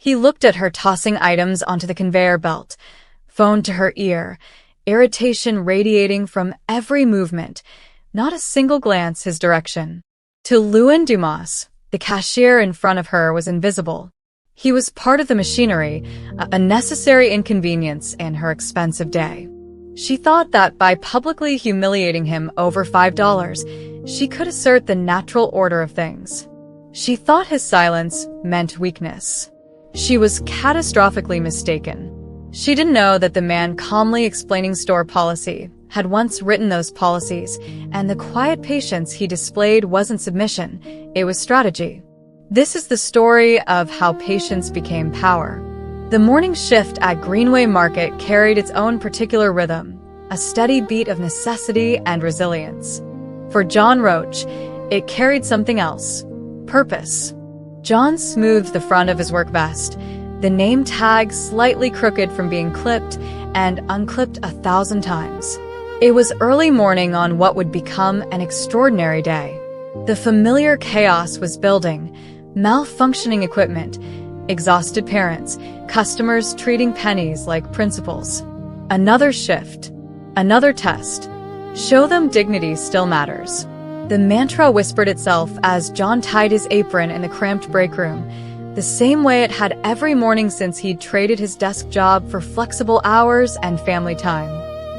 He looked at her tossing items onto the conveyor belt, phone to her ear, irritation radiating from every movement, not a single glance his direction. To Lewin Dumas, the cashier in front of her was invisible. He was part of the machinery, a necessary inconvenience in her expensive day. She thought that by publicly humiliating him over $5, she could assert the natural order of things. She thought his silence meant weakness. She was catastrophically mistaken. She didn't know that the man calmly explaining store policy had once written those policies, and the quiet patience he displayed wasn't submission, it was strategy. This is the story of how patience became power. The morning shift at Greenway Market carried its own particular rhythm, a steady beat of necessity and resilience. For John Roach, it carried something else: purpose. John smoothed the front of his work vest, the name tag slightly crooked from being clipped and unclipped 1,000 times. It was early morning on what would become an extraordinary day. The familiar chaos was building: malfunctioning equipment, exhausted parents, customers treating pennies like principals. Another shift, another test. Show them dignity still matters. The mantra whispered itself as John tied his apron in the cramped break room, the same way it had every morning since he'd traded his desk job for flexible hours and family time.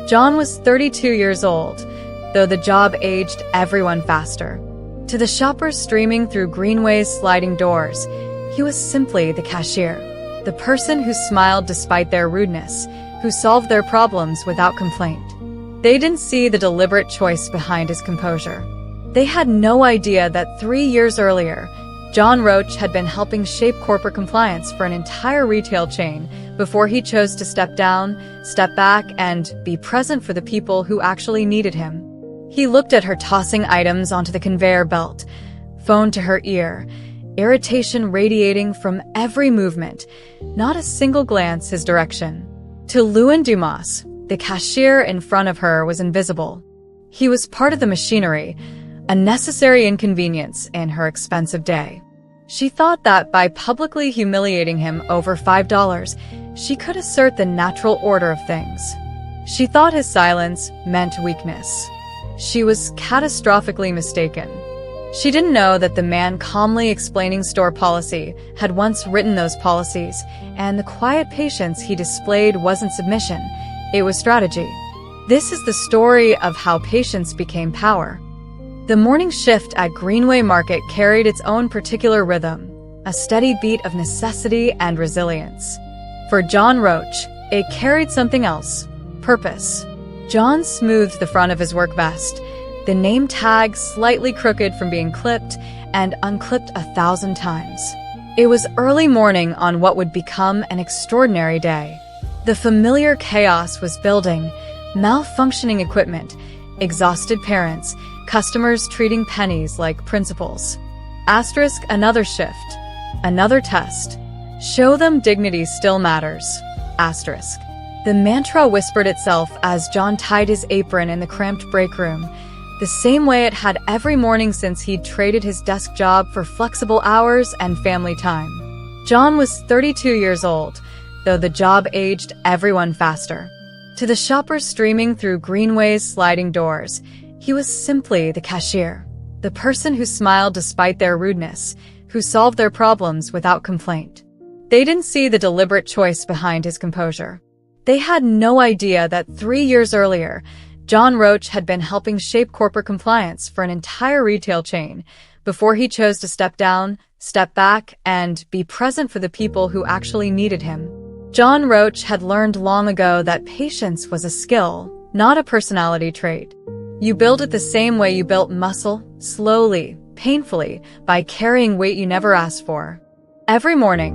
John was 32 years old, though the job aged everyone faster. To the shoppers streaming through Greenway's sliding doors, he was simply the cashier, the person who smiled despite their rudeness, who solved their problems without complaint. They didn't see the deliberate choice behind his composure. They had no idea that 3 years earlier, John Roach had been helping shape corporate compliance for an entire retail chain before he chose to step down, step back, and be present for the people who actually needed him. He looked at her tossing items onto the conveyor belt, phone to her ear, irritation radiating from every movement, not a single glance his direction. To Lewin Dumas, the cashier in front of her was invisible. He was part of the machinery, a necessary inconvenience in her expensive day. She thought that by publicly humiliating him over $5, she could assert the natural order of things. She thought his silence meant weakness. She was catastrophically mistaken. She didn't know that the man calmly explaining store policy had once written those policies, and the quiet patience he displayed wasn't submission, it was strategy. This is the story of how patience became power. The morning shift at Greenway Market carried its own particular rhythm, a steady beat of necessity and resilience. For John Roach, it carried something else: purpose. John smoothed the front of his work vest, the name tag slightly crooked from being clipped and unclipped 1,000 times. It was early morning on what would become an extraordinary day. The familiar chaos was building: malfunctioning equipment, exhausted parents, customers treating pennies like principals. Asterisk, another shift, another test. Show them dignity still matters. Asterisk. The mantra whispered itself as John tied his apron in the cramped break room, the same way it had every morning since he'd traded his desk job for flexible hours and family time. John was 32 years old, though the job aged everyone faster. To the shoppers streaming through Greenway's sliding doors, he was simply the cashier, the person who smiled despite their rudeness, who solved their problems without complaint. They didn't see the deliberate choice behind his composure. They had no idea that 3 years earlier, John Roach had been helping shape corporate compliance for an entire retail chain before he chose to step down, step back, and be present for the people who actually needed him. John Roach had learned long ago that patience was a skill, not a personality trait. You build it the same way you built muscle, slowly, painfully, by carrying weight you never asked for. Every morning,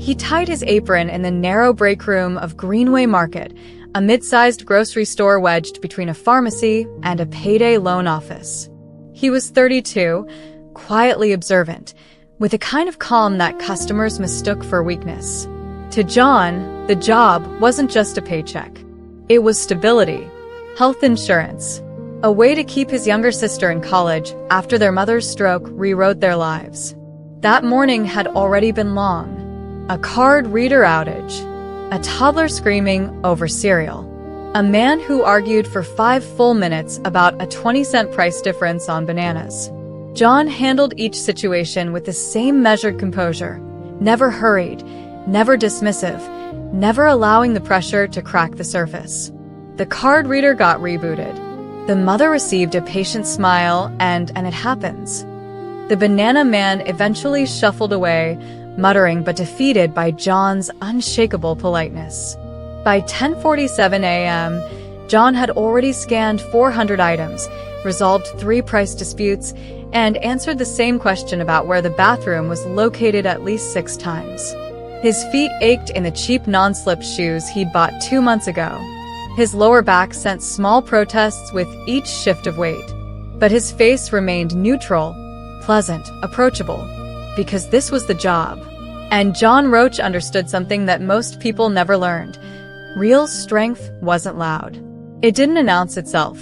he tied his apron in the narrow break room of Greenway Market, a mid-sized grocery store wedged between a pharmacy and a payday loan office. He was 32, quietly observant, with a kind of calm that customers mistook for weakness. To John, the job wasn't just a paycheck. It was stability, health insurance, a way to keep his younger sister in college after their mother's stroke rewrote their lives. That morning had already been long. A card reader outage. A toddler screaming over cereal. A man who argued for 5 full minutes about a 20-cent price difference on bananas. John handled each situation with the same measured composure, never hurried, never dismissive, never allowing the pressure to crack the surface. The card reader got rebooted. The mother received a patient smile, and it happens. The banana man eventually shuffled away, muttering but defeated by John's unshakable politeness. By 10:47 a.m., John had already scanned 400 items, resolved 3 price disputes, and answered the same question about where the bathroom was located at least 6 times. His feet ached in the cheap non-slip shoes he'd bought 2 months ago. His lower back sent small protests with each shift of weight. But his face remained neutral, pleasant, approachable, because this was the job. And John Roach understood something that most people never learned. Real strength wasn't loud. It didn't announce itself.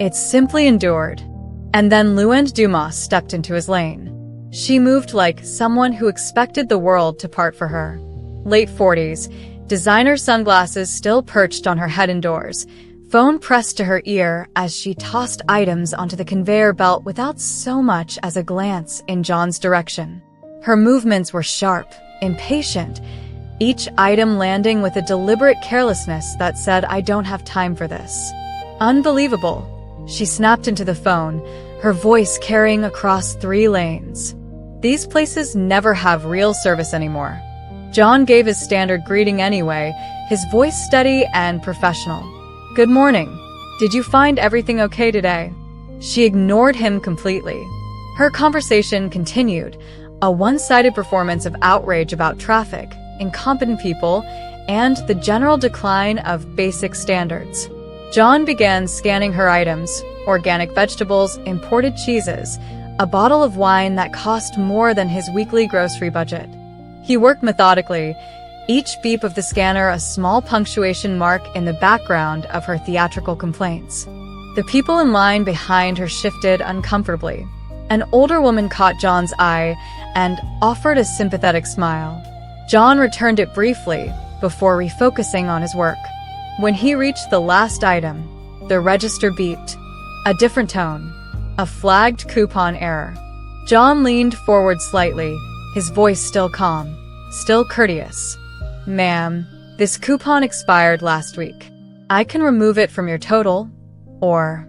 It simply endured. And then Luann Dumas stepped into his lane. She moved like someone who expected the world to part for her. Late 40s, designer sunglasses still perched on her head indoors, phone pressed to her ear as she tossed items onto the conveyor belt without so much as a glance in John's direction. Her movements were sharp, impatient, each item landing with a deliberate carelessness that said, "I don't have time for this." Unbelievable. She snapped into the phone, her voice carrying across 3 lanes. These places never have real service anymore. John gave his standard greeting anyway, his voice steady and professional. "Good morning. Did you find everything okay today?" She ignored him completely. Her conversation continued, a one-sided performance of outrage about traffic, incompetent people, and the general decline of basic standards. John began scanning her items: organic vegetables, imported cheeses, a bottle of wine that cost more than his weekly grocery budget. He worked methodically, each beep of the scanner a small punctuation mark in the background of her theatrical complaints. The people in line behind her shifted uncomfortably. An older woman caught John's eye and offered a sympathetic smile. John returned it briefly before refocusing on his work. When he reached the last item, the register beeped. A different tone. A flagged coupon error. John leaned forward slightly, his voice still calm, still courteous. "Ma'am, this coupon expired last week. I can remove it from your total, or..."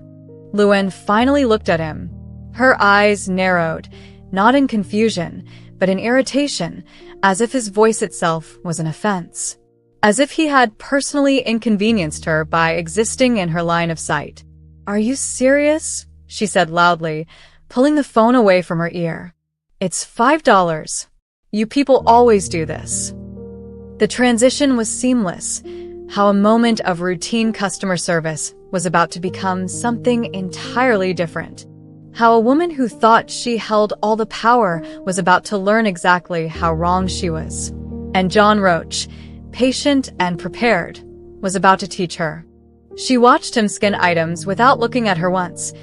Luann finally looked at him. Her eyes narrowed, not in confusion, but in irritation, as if his voice itself was an offense. As if he had personally inconvenienced her by existing in her line of sight. "Are you serious?" she said loudly, pulling the phone away from her ear. "It's $5. You people always do this." The transition was seamless, how a moment of routine customer service was about to become something entirely different. How a woman who thought she held all the power was about to learn exactly how wrong she was. And John Roach, patient and prepared, was about to teach her. She watched him scan items without looking at her once,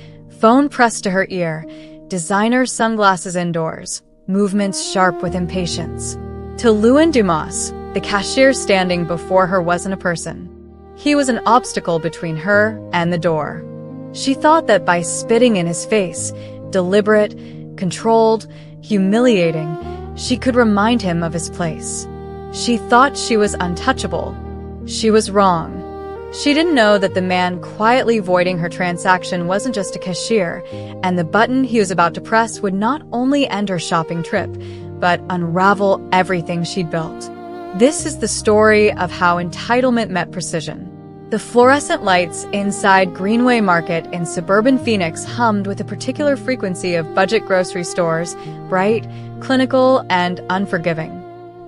phone pressed to her ear, designer sunglasses indoors, movements sharp with impatience. To Luann Dumas, the cashier standing before her wasn't a person. He was an obstacle between her and the door. She thought that by spitting in his face, deliberate, controlled, humiliating, she could remind him of his place. She thought she was untouchable. She was wrong. She didn't know that the man quietly voiding her transaction wasn't just a cashier, and the button he was about to press would not only end her shopping trip, but unravel everything she'd built. This is the story of how entitlement met precision. The fluorescent lights inside Greenway Market in suburban Phoenix hummed with a particular frequency of budget grocery stores, bright, clinical, and unforgiving.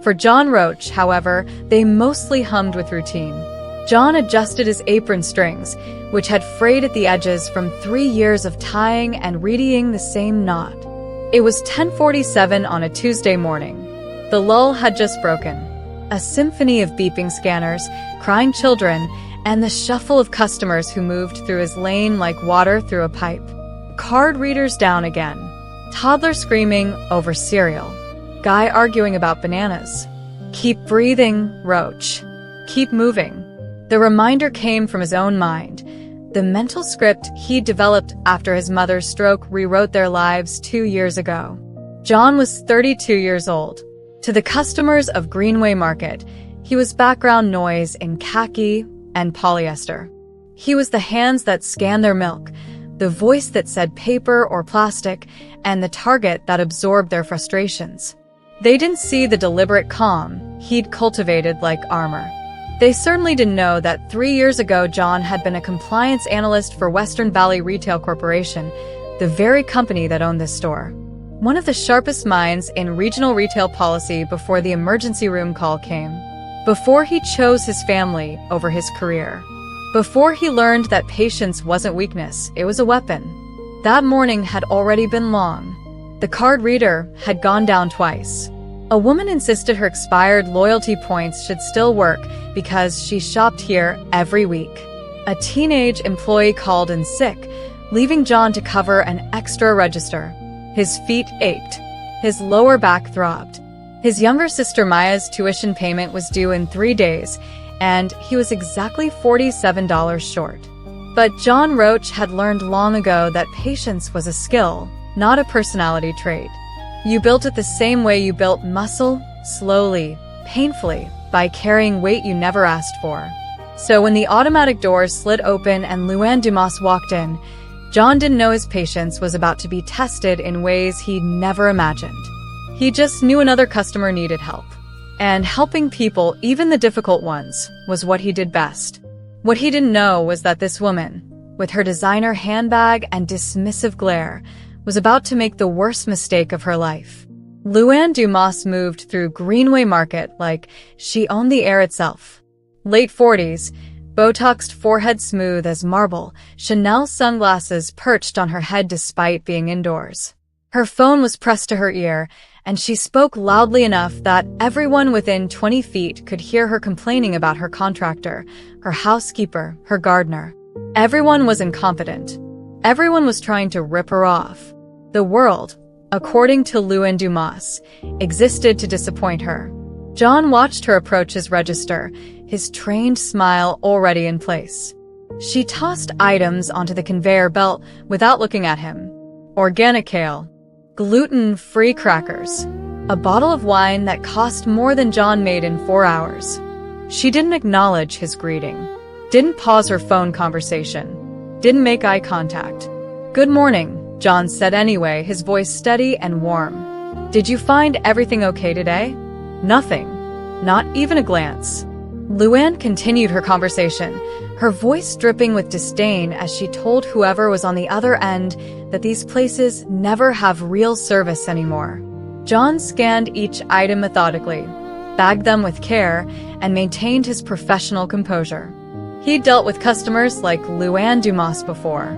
For John Roach, however, they mostly hummed with routine. John adjusted his apron strings, which had frayed at the edges from 3 years of tying and readying the same knot. It was 10:47 on a Tuesday morning. The lull had just broken. A symphony of beeping scanners, crying children, and the shuffle of customers who moved through his lane like water through a pipe. Card readers down again. Toddler screaming over cereal. Guy arguing about bananas. Keep breathing, Roach. Keep moving. The reminder came from his own mind. The mental script he'd developed after his mother's stroke rewrote their lives 2 years ago. John was 32 years old. To the customers of Greenway Market, he was background noise in khaki and polyester. He was the hands that scanned their milk, the voice that said paper or plastic, and the target that absorbed their frustrations. They didn't see the deliberate calm he'd cultivated like armor. They certainly didn't know that 3 years ago John had been a compliance analyst for Western Valley Retail Corporation, the very company that owned this store. One of the sharpest minds in regional retail policy before the emergency room call came. Before he chose his family over his career. Before he learned that patience wasn't weakness, it was a weapon. That morning had already been long. The card reader had gone down twice. A woman insisted her expired loyalty points should still work because she shopped here every week. A teenage employee called in sick, leaving John to cover an extra register. His feet ached. His lower back throbbed. His younger sister Maya's tuition payment was due in 3 days, and he was exactly $47 short. But John Roach had learned long ago that patience was a skill, not a personality trait. You built it the same way you built muscle, slowly, painfully, by carrying weight you never asked for. So when the automatic doors slid open and Luann Dumas walked in, John didn't know his patience was about to be tested in ways he'd never imagined. He just knew another customer needed help. And helping people, even the difficult ones, was what he did best. What he didn't know was that this woman, with her designer handbag and dismissive glare, was about to make the worst mistake of her life. Luann Dumas moved through Greenway Market like she owned the air itself. Late 40s, Botoxed forehead smooth as marble, Chanel sunglasses perched on her head despite being indoors. Her phone was pressed to her ear, and she spoke loudly enough that everyone within 20 feet could hear her complaining about her contractor, her housekeeper, her gardener. Everyone was incompetent. Everyone was trying to rip her off. The world, according to Luann Dumas, existed to disappoint her. John watched her approach his register, his trained smile already in place. She tossed items onto the conveyor belt without looking at him. Organic kale, gluten-free crackers, a bottle of wine that cost more than John made in 4 hours. She didn't acknowledge his greeting, didn't pause her phone conversation, didn't make eye contact. "Good morning," John said anyway, his voice steady and warm. "Did you find everything okay today?" "Nothing. Not even a glance." Luann continued her conversation, her voice dripping with disdain as she told whoever was on the other end that these places never have real service anymore. John scanned each item methodically, bagged them with care, and maintained his professional composure. He'd dealt with customers like Luann Dumas before.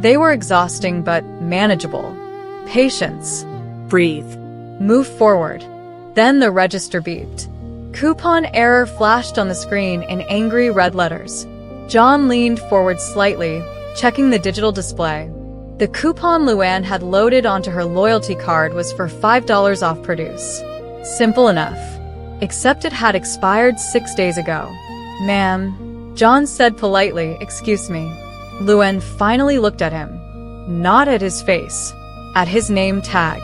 They were exhausting but manageable. Patience. Breathe. Move forward. Then the register beeped. Coupon error flashed on the screen in angry red letters. John leaned forward slightly, checking the digital display. The coupon Luann had loaded onto her loyalty card was for $5 off produce. Simple enough. Except it had expired 6 days ago. "Ma'am," John said politely, "excuse me." Luann finally looked at him. Not at his face. At his name tag.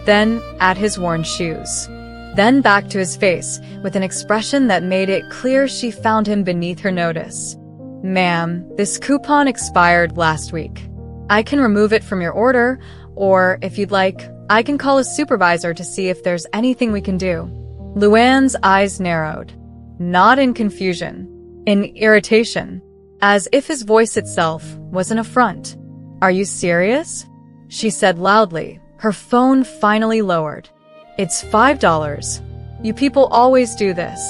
Then at his worn shoes. Then back to his face, with an expression that made it clear she found him beneath her notice. "Ma'am, this coupon expired last week. I can remove it from your order, or if you'd like, I can call a supervisor to see if there's anything we can do." Luann's eyes narrowed. Not in confusion. In irritation. As if his voice itself was an affront. "Are you serious?" she said loudly, her phone finally lowered. "It's $5. You people always do this."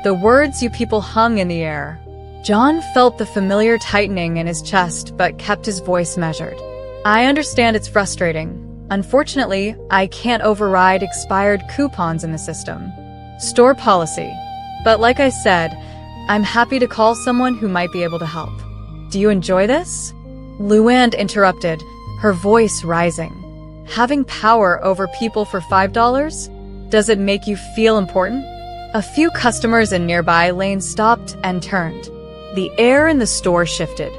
The words "you people" hung in the air. John felt the familiar tightening in his chest but kept his voice measured. "I understand it's frustrating. Unfortunately, I can't override expired coupons in the system. Store policy. But like I said, I'm happy to call someone who might be able to help. Do you enjoy this?" Luann interrupted, her voice rising. "Having power over people for $5? Does it make you feel important?" A few customers in nearby lanes stopped and turned. The air in the store shifted.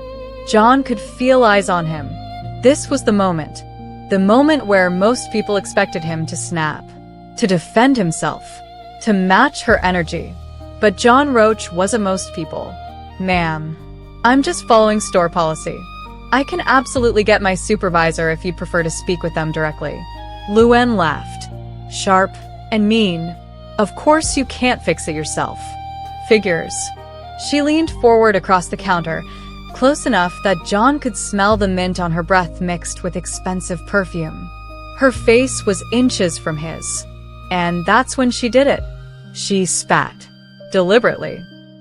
John could feel eyes on him. This was the moment where most people expected him to snap, to defend himself, to match her energy. But John Roach wasn't most people. "Ma'am, I'm just following store policy. I can absolutely get my supervisor if you'd prefer to speak with them directly." Luann laughed. "Sharp and mean. Of course you can't fix it yourself. Figures." She leaned forward across the counter, close enough that John could smell the mint on her breath mixed with expensive perfume. Her face was inches from his. And that's when she did it. She spat. Deliberately.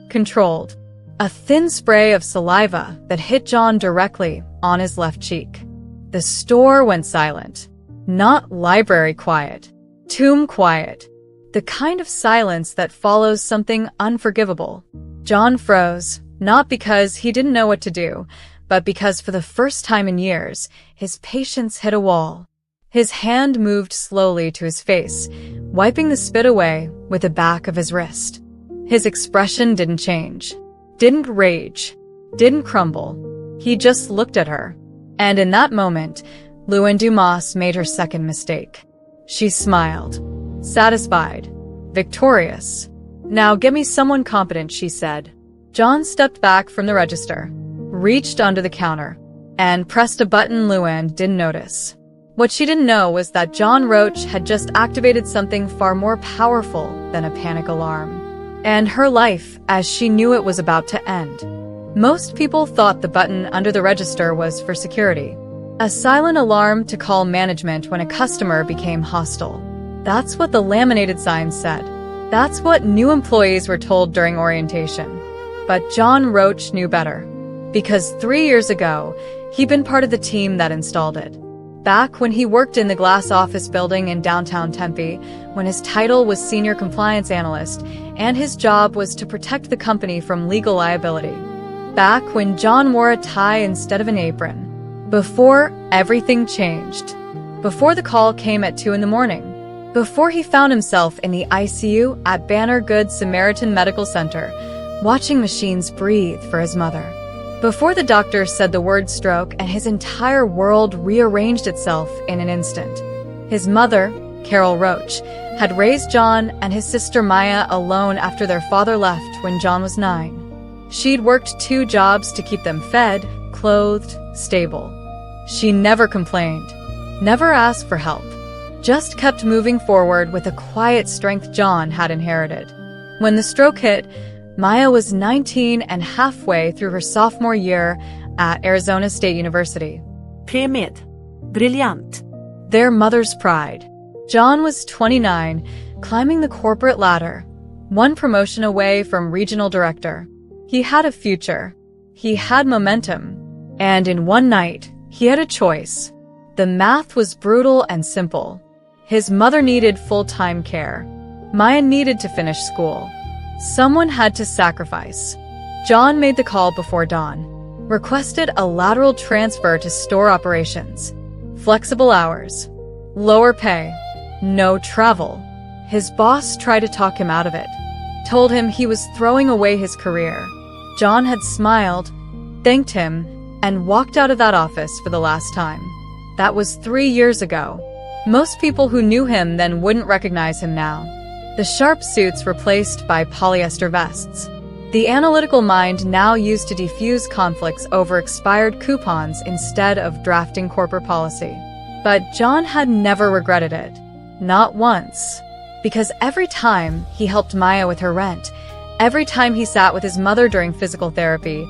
Controlled. A thin spray of saliva that hit John directly on his left cheek. The store went silent. Not library quiet. Tomb quiet. The kind of silence that follows something unforgivable. John froze, not because he didn't know what to do, but because for the first time in years, his patience hit a wall. His hand moved slowly to his face, wiping the spit away with the back of his wrist. His expression didn't change. Didn't rage. Didn't crumble. He just looked at her. And in that moment, Luann Dumas made her second mistake. She smiled. Satisfied. Victorious. "Now get me someone competent," she said. John stepped back from the register, reached under the counter, and pressed a button Luann didn't notice. What she didn't know was that John Roach had just activated something far more powerful than a panic alarm. And her life, as she knew it, was about to end. Most people thought the button under the register was for security. A silent alarm to call management when a customer became hostile. That's what the laminated sign said. That's what new employees were told during orientation. But John Roach knew better. Because 3 years ago, he'd been part of the team that installed it. Back when he worked in the glass office building in downtown Tempe, when his title was Senior Compliance Analyst, and his job was to protect the company from legal liability. Back when John wore a tie instead of an apron. Before everything changed. Before the call came at 2 a.m. Before he found himself in the ICU at Banner Good Samaritan Medical Center, watching machines breathe for his mother. Before the doctor said the word stroke and his entire world rearranged itself in an instant. His mother, Carol Roach, had raised John and his sister Maya alone after their father left when John was 9. She'd worked 2 jobs to keep them fed, clothed, stable. She never complained, never asked for help, just kept moving forward with a quiet strength John had inherited. When the stroke hit, Maya was 19 and halfway through her sophomore year at Arizona State University. Premiet. Brilliant. Their mother's pride. John was 29, climbing the corporate ladder, 1 promotion away from regional director. He had a future. He had momentum. And in one night, he had a choice. The math was brutal and simple. His mother needed full-time care. Maya needed to finish school. Someone had to sacrifice. John made the call before dawn, requested a lateral transfer to store operations. Flexible hours, lower pay, no travel. His boss tried to talk him out of it, told him he was throwing away his career. John had smiled, thanked him, and walked out of that office for the last time. That was 3 years ago. Most people who knew him then wouldn't recognize him now. The sharp suits replaced by polyester vests. The analytical mind now used to defuse conflicts over expired coupons instead of drafting corporate policy. But John had never regretted it. Not once. Because every time he helped Maya with her rent, every time he sat with his mother during physical therapy,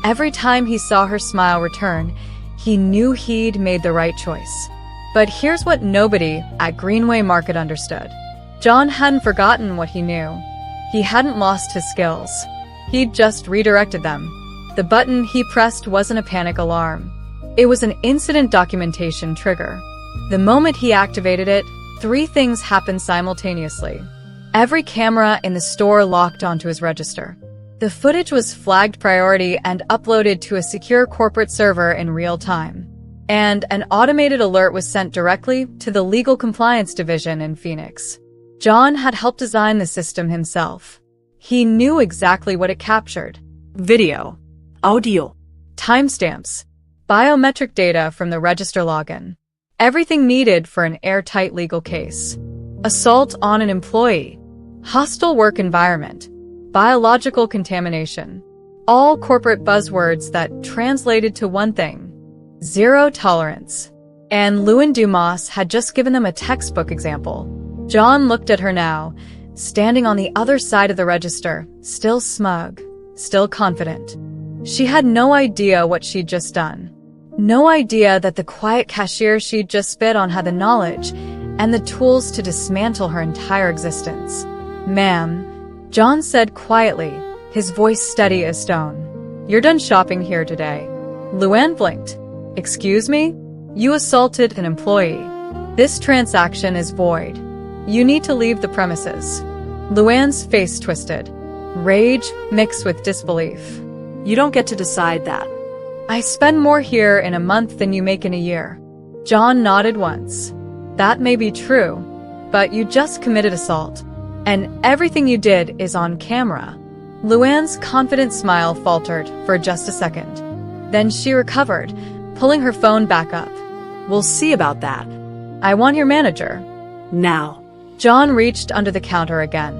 every time he saw her smile return, he knew he'd made the right choice. But here's what nobody at Greenway Market understood. John hadn't forgotten what he knew. He hadn't lost his skills. He'd just redirected them. The button he pressed wasn't a panic alarm. It was an incident documentation trigger. The moment he activated it, 3 things happened simultaneously. Every camera in the store locked onto his register. The footage was flagged priority and uploaded to a secure corporate server in real time. And an automated alert was sent directly to the Legal Compliance Division in Phoenix. John had helped design the system himself. He knew exactly what it captured. Video. Audio. Timestamps. Biometric data from the register login. Everything needed for an airtight legal case. Assault on an employee. Hostile work environment. Biological contamination. All corporate buzzwords that translated to one thing: zero tolerance. And Lewin Dumas had just given them a textbook example. John looked at her now, standing on the other side of the register, still smug, still confident. She had no idea what she'd just done. No idea that the quiet cashier she'd just spit on had the knowledge and the tools to dismantle her entire existence. "Ma'am," John said quietly, his voice steady as stone. "You're done shopping here today." Luann blinked. "Excuse me? You assaulted an employee. This transaction is void. You need to leave the premises." Luann's face twisted, rage mixed with disbelief. You don't get to decide that. "I spend more here in a month than you make in a year." John nodded once. "That may be true, but you just committed assault, and everything you did is on camera." Luann's confident smile faltered for just a second. Then she recovered, pulling her phone back up. We'll see about that. "I want your manager." Now. John reached under the counter again.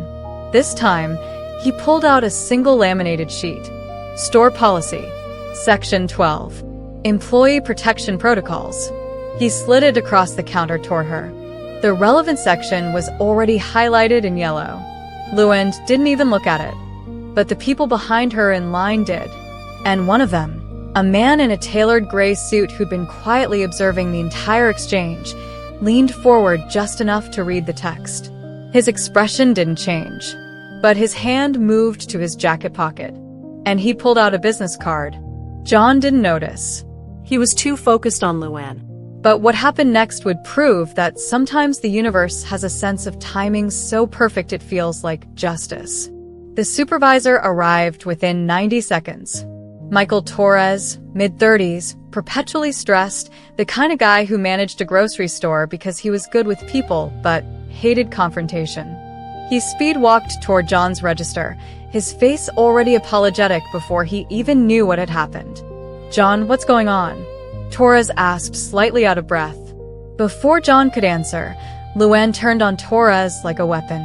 This time, he pulled out a single laminated sheet. Store policy. Section 12. Employee Protection Protocols. He slid it across the counter toward her. The relevant section was already highlighted in yellow. Luann didn't even look at it. But the people behind her in line did. And one of them, a man in a tailored gray suit who'd been quietly observing the entire exchange, leaned forward just enough to read the text. His expression didn't change, but his hand moved to his jacket pocket, and he pulled out a business card. John didn't notice. He was too focused on Luann. But what happened next would prove that sometimes the universe has a sense of timing so perfect it feels like justice. The supervisor arrived within 90 seconds. Michael Torres, mid-30s, perpetually stressed, the kind of guy who managed a grocery store because he was good with people but hated confrontation. He speed-walked toward John's register, his face already apologetic before he even knew what had happened. "John, what's going on?" Torres asked, slightly out of breath. Before John could answer, Luann turned on Torres like a weapon.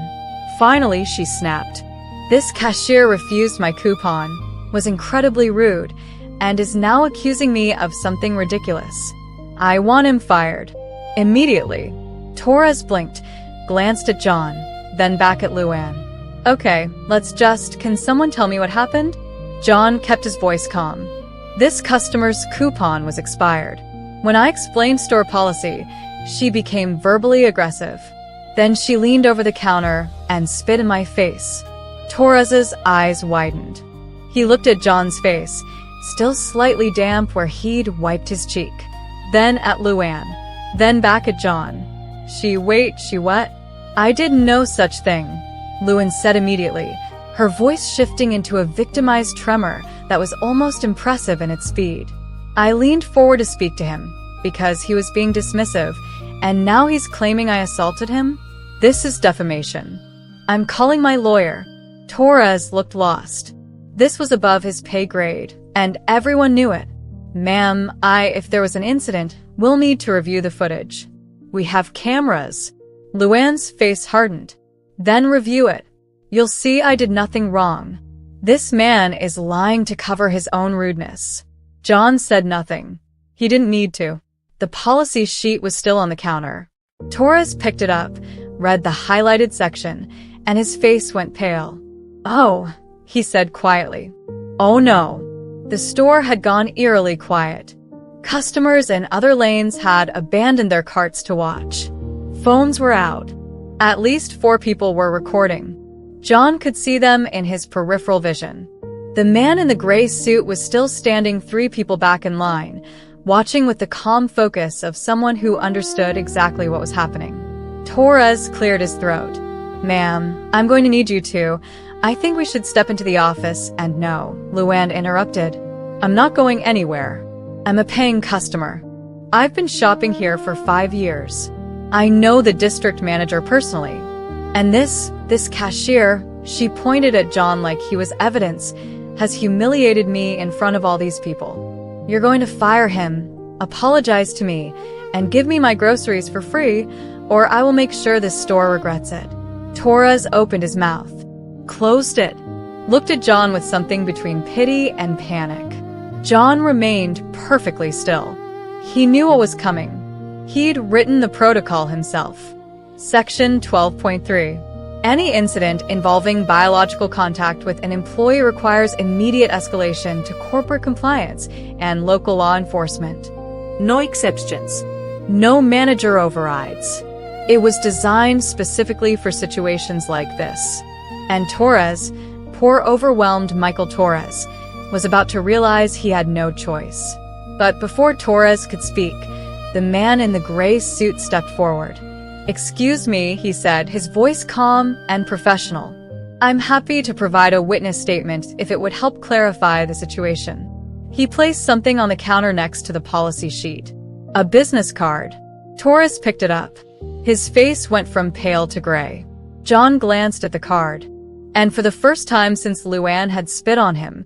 Finally, she snapped. "This cashier refused my coupon, was incredibly rude, and is now accusing me of something ridiculous. I want him fired. Immediately." Torres blinked, glanced at John, then back at Luann. "Okay, can someone tell me what happened?" John kept his voice calm. "This customer's coupon was expired. When I explained store policy, she became verbally aggressive. Then she leaned over the counter and spit in my face." Torres's eyes widened. He looked at John's face, still slightly damp where he'd wiped his cheek. Then at Luann. Then back at John. She what? "I did no such thing," Luann said immediately, her voice shifting into a victimized tremor that was almost impressive in its speed. "I leaned forward to speak to him, because he was being dismissive, and now he's claiming I assaulted him? This is defamation. I'm calling my lawyer." Torres looked lost. This was above his pay grade, and everyone knew it. "Ma'am, if there was an incident, we'll need to review the footage. We have cameras." Luann's face hardened. "Then review it. You'll see I did nothing wrong. This man is lying to cover his own rudeness." John said nothing. He didn't need to. The policy sheet was still on the counter. Torres picked it up, read the highlighted section, and his face went pale. "Oh," he said quietly. "Oh no." The store had gone eerily quiet. Customers in other lanes had abandoned their carts to watch. Phones were out. At least 4 people were recording. John could see them in his peripheral vision. The man in the gray suit was still standing 3 people back in line, watching with the calm focus of someone who understood exactly what was happening. Torres cleared his throat. "Ma'am, I'm going to need you to. I think we should step into the office." "And no," Luann interrupted. "I'm not going anywhere. I'm a paying customer. I've been shopping here for 5 years. I know the district manager personally. And this cashier, she pointed at John like he was evidence, has humiliated me in front of all these people. You're going to fire him, apologize to me, and give me my groceries for free, or I will make sure this store regrets it. Torres opened his mouth, closed it, looked at John with something between pity and panic. John remained perfectly still. He knew what was coming. He'd written the protocol himself. Section 12.3. Any incident involving biological contact with an employee requires immediate escalation to corporate compliance and local law enforcement. No exceptions. No manager overrides. It was designed specifically for situations like this. And Torres, poor overwhelmed Michael Torres, was about to realize he had no choice. But before Torres could speak, the man in the gray suit stepped forward. "Excuse me," he said, his voice calm and professional. "I'm happy to provide a witness statement if it would help clarify the situation." He placed something on the counter next to the policy sheet. A business card. Torres picked it up. His face went from pale to gray. John glanced at the card. And for the first time since Luann had spit on him,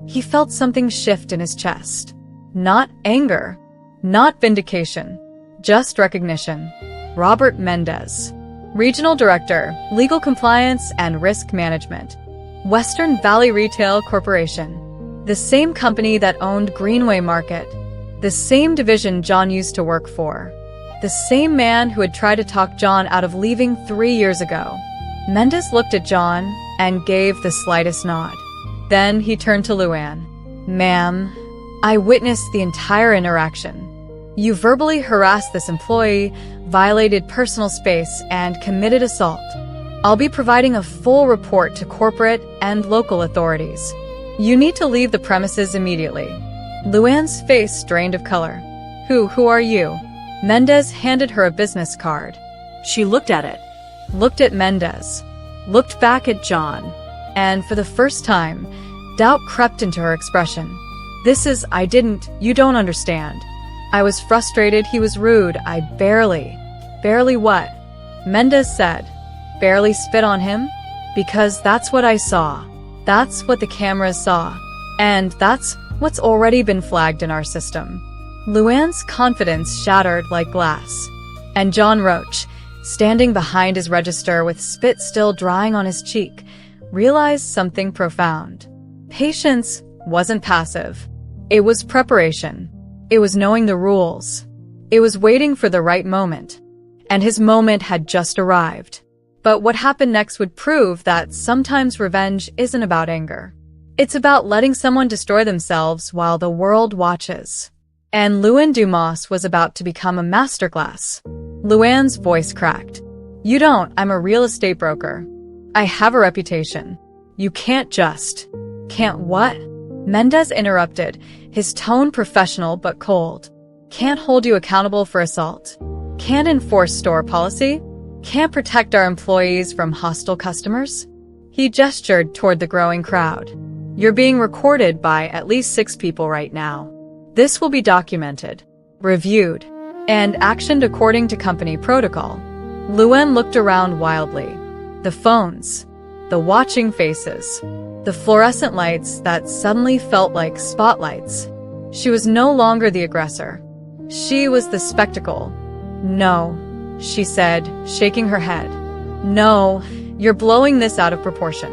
he felt something shift in his chest. Not anger. Not vindication. Just recognition. Robert Mendez, Regional Director, Legal Compliance and Risk Management, Western Valley Retail Corporation. The same company that owned Greenway Market. The same division John used to work for. The same man who had tried to talk John out of leaving 3 years ago. Mendez looked at John and gave the slightest nod. Then he turned to Luann. "Ma'am, I witnessed the entire interaction. You verbally harassed this employee, violated personal space, and committed assault. I'll be providing a full report to corporate and local authorities. You need to leave the premises immediately." Luann's face drained of color. Who are you?" Mendez handed her a business card. She looked at it, Looked at Mendez, looked back at John, and for the first time, doubt crept into her expression. You don't understand. I was frustrated, he was rude, I barely what? Mendez said. Barely spit on him? Because that's what I saw. That's what the cameras saw. And that's what's already been flagged in our system. Luann's confidence shattered like glass. And John Roach, standing behind his register with spit still drying on his cheek, realized something profound. Patience wasn't passive. It was preparation. It was knowing the rules. It was waiting for the right moment. And his moment had just arrived. But what happened next would prove that sometimes revenge isn't about anger. It's about letting someone destroy themselves while the world watches. And Luann Dumas was about to become a masterclass. Luann's voice cracked. "You don't, I'm a real estate broker. I have a reputation. You can't just..." "Can't what?" Mendez interrupted, his tone professional but cold. "Can't hold you accountable for assault. Can't enforce store policy. Can't protect our employees from hostile customers." He gestured toward the growing crowd. "You're being recorded by at least 6 people right now. This will be documented, reviewed, and actioned according to company protocol." Luann looked around wildly. The phones, the watching faces, the fluorescent lights that suddenly felt like spotlights. She was no longer the aggressor. She was the spectacle. "No," she said, shaking her head. "No, you're blowing this out of proportion.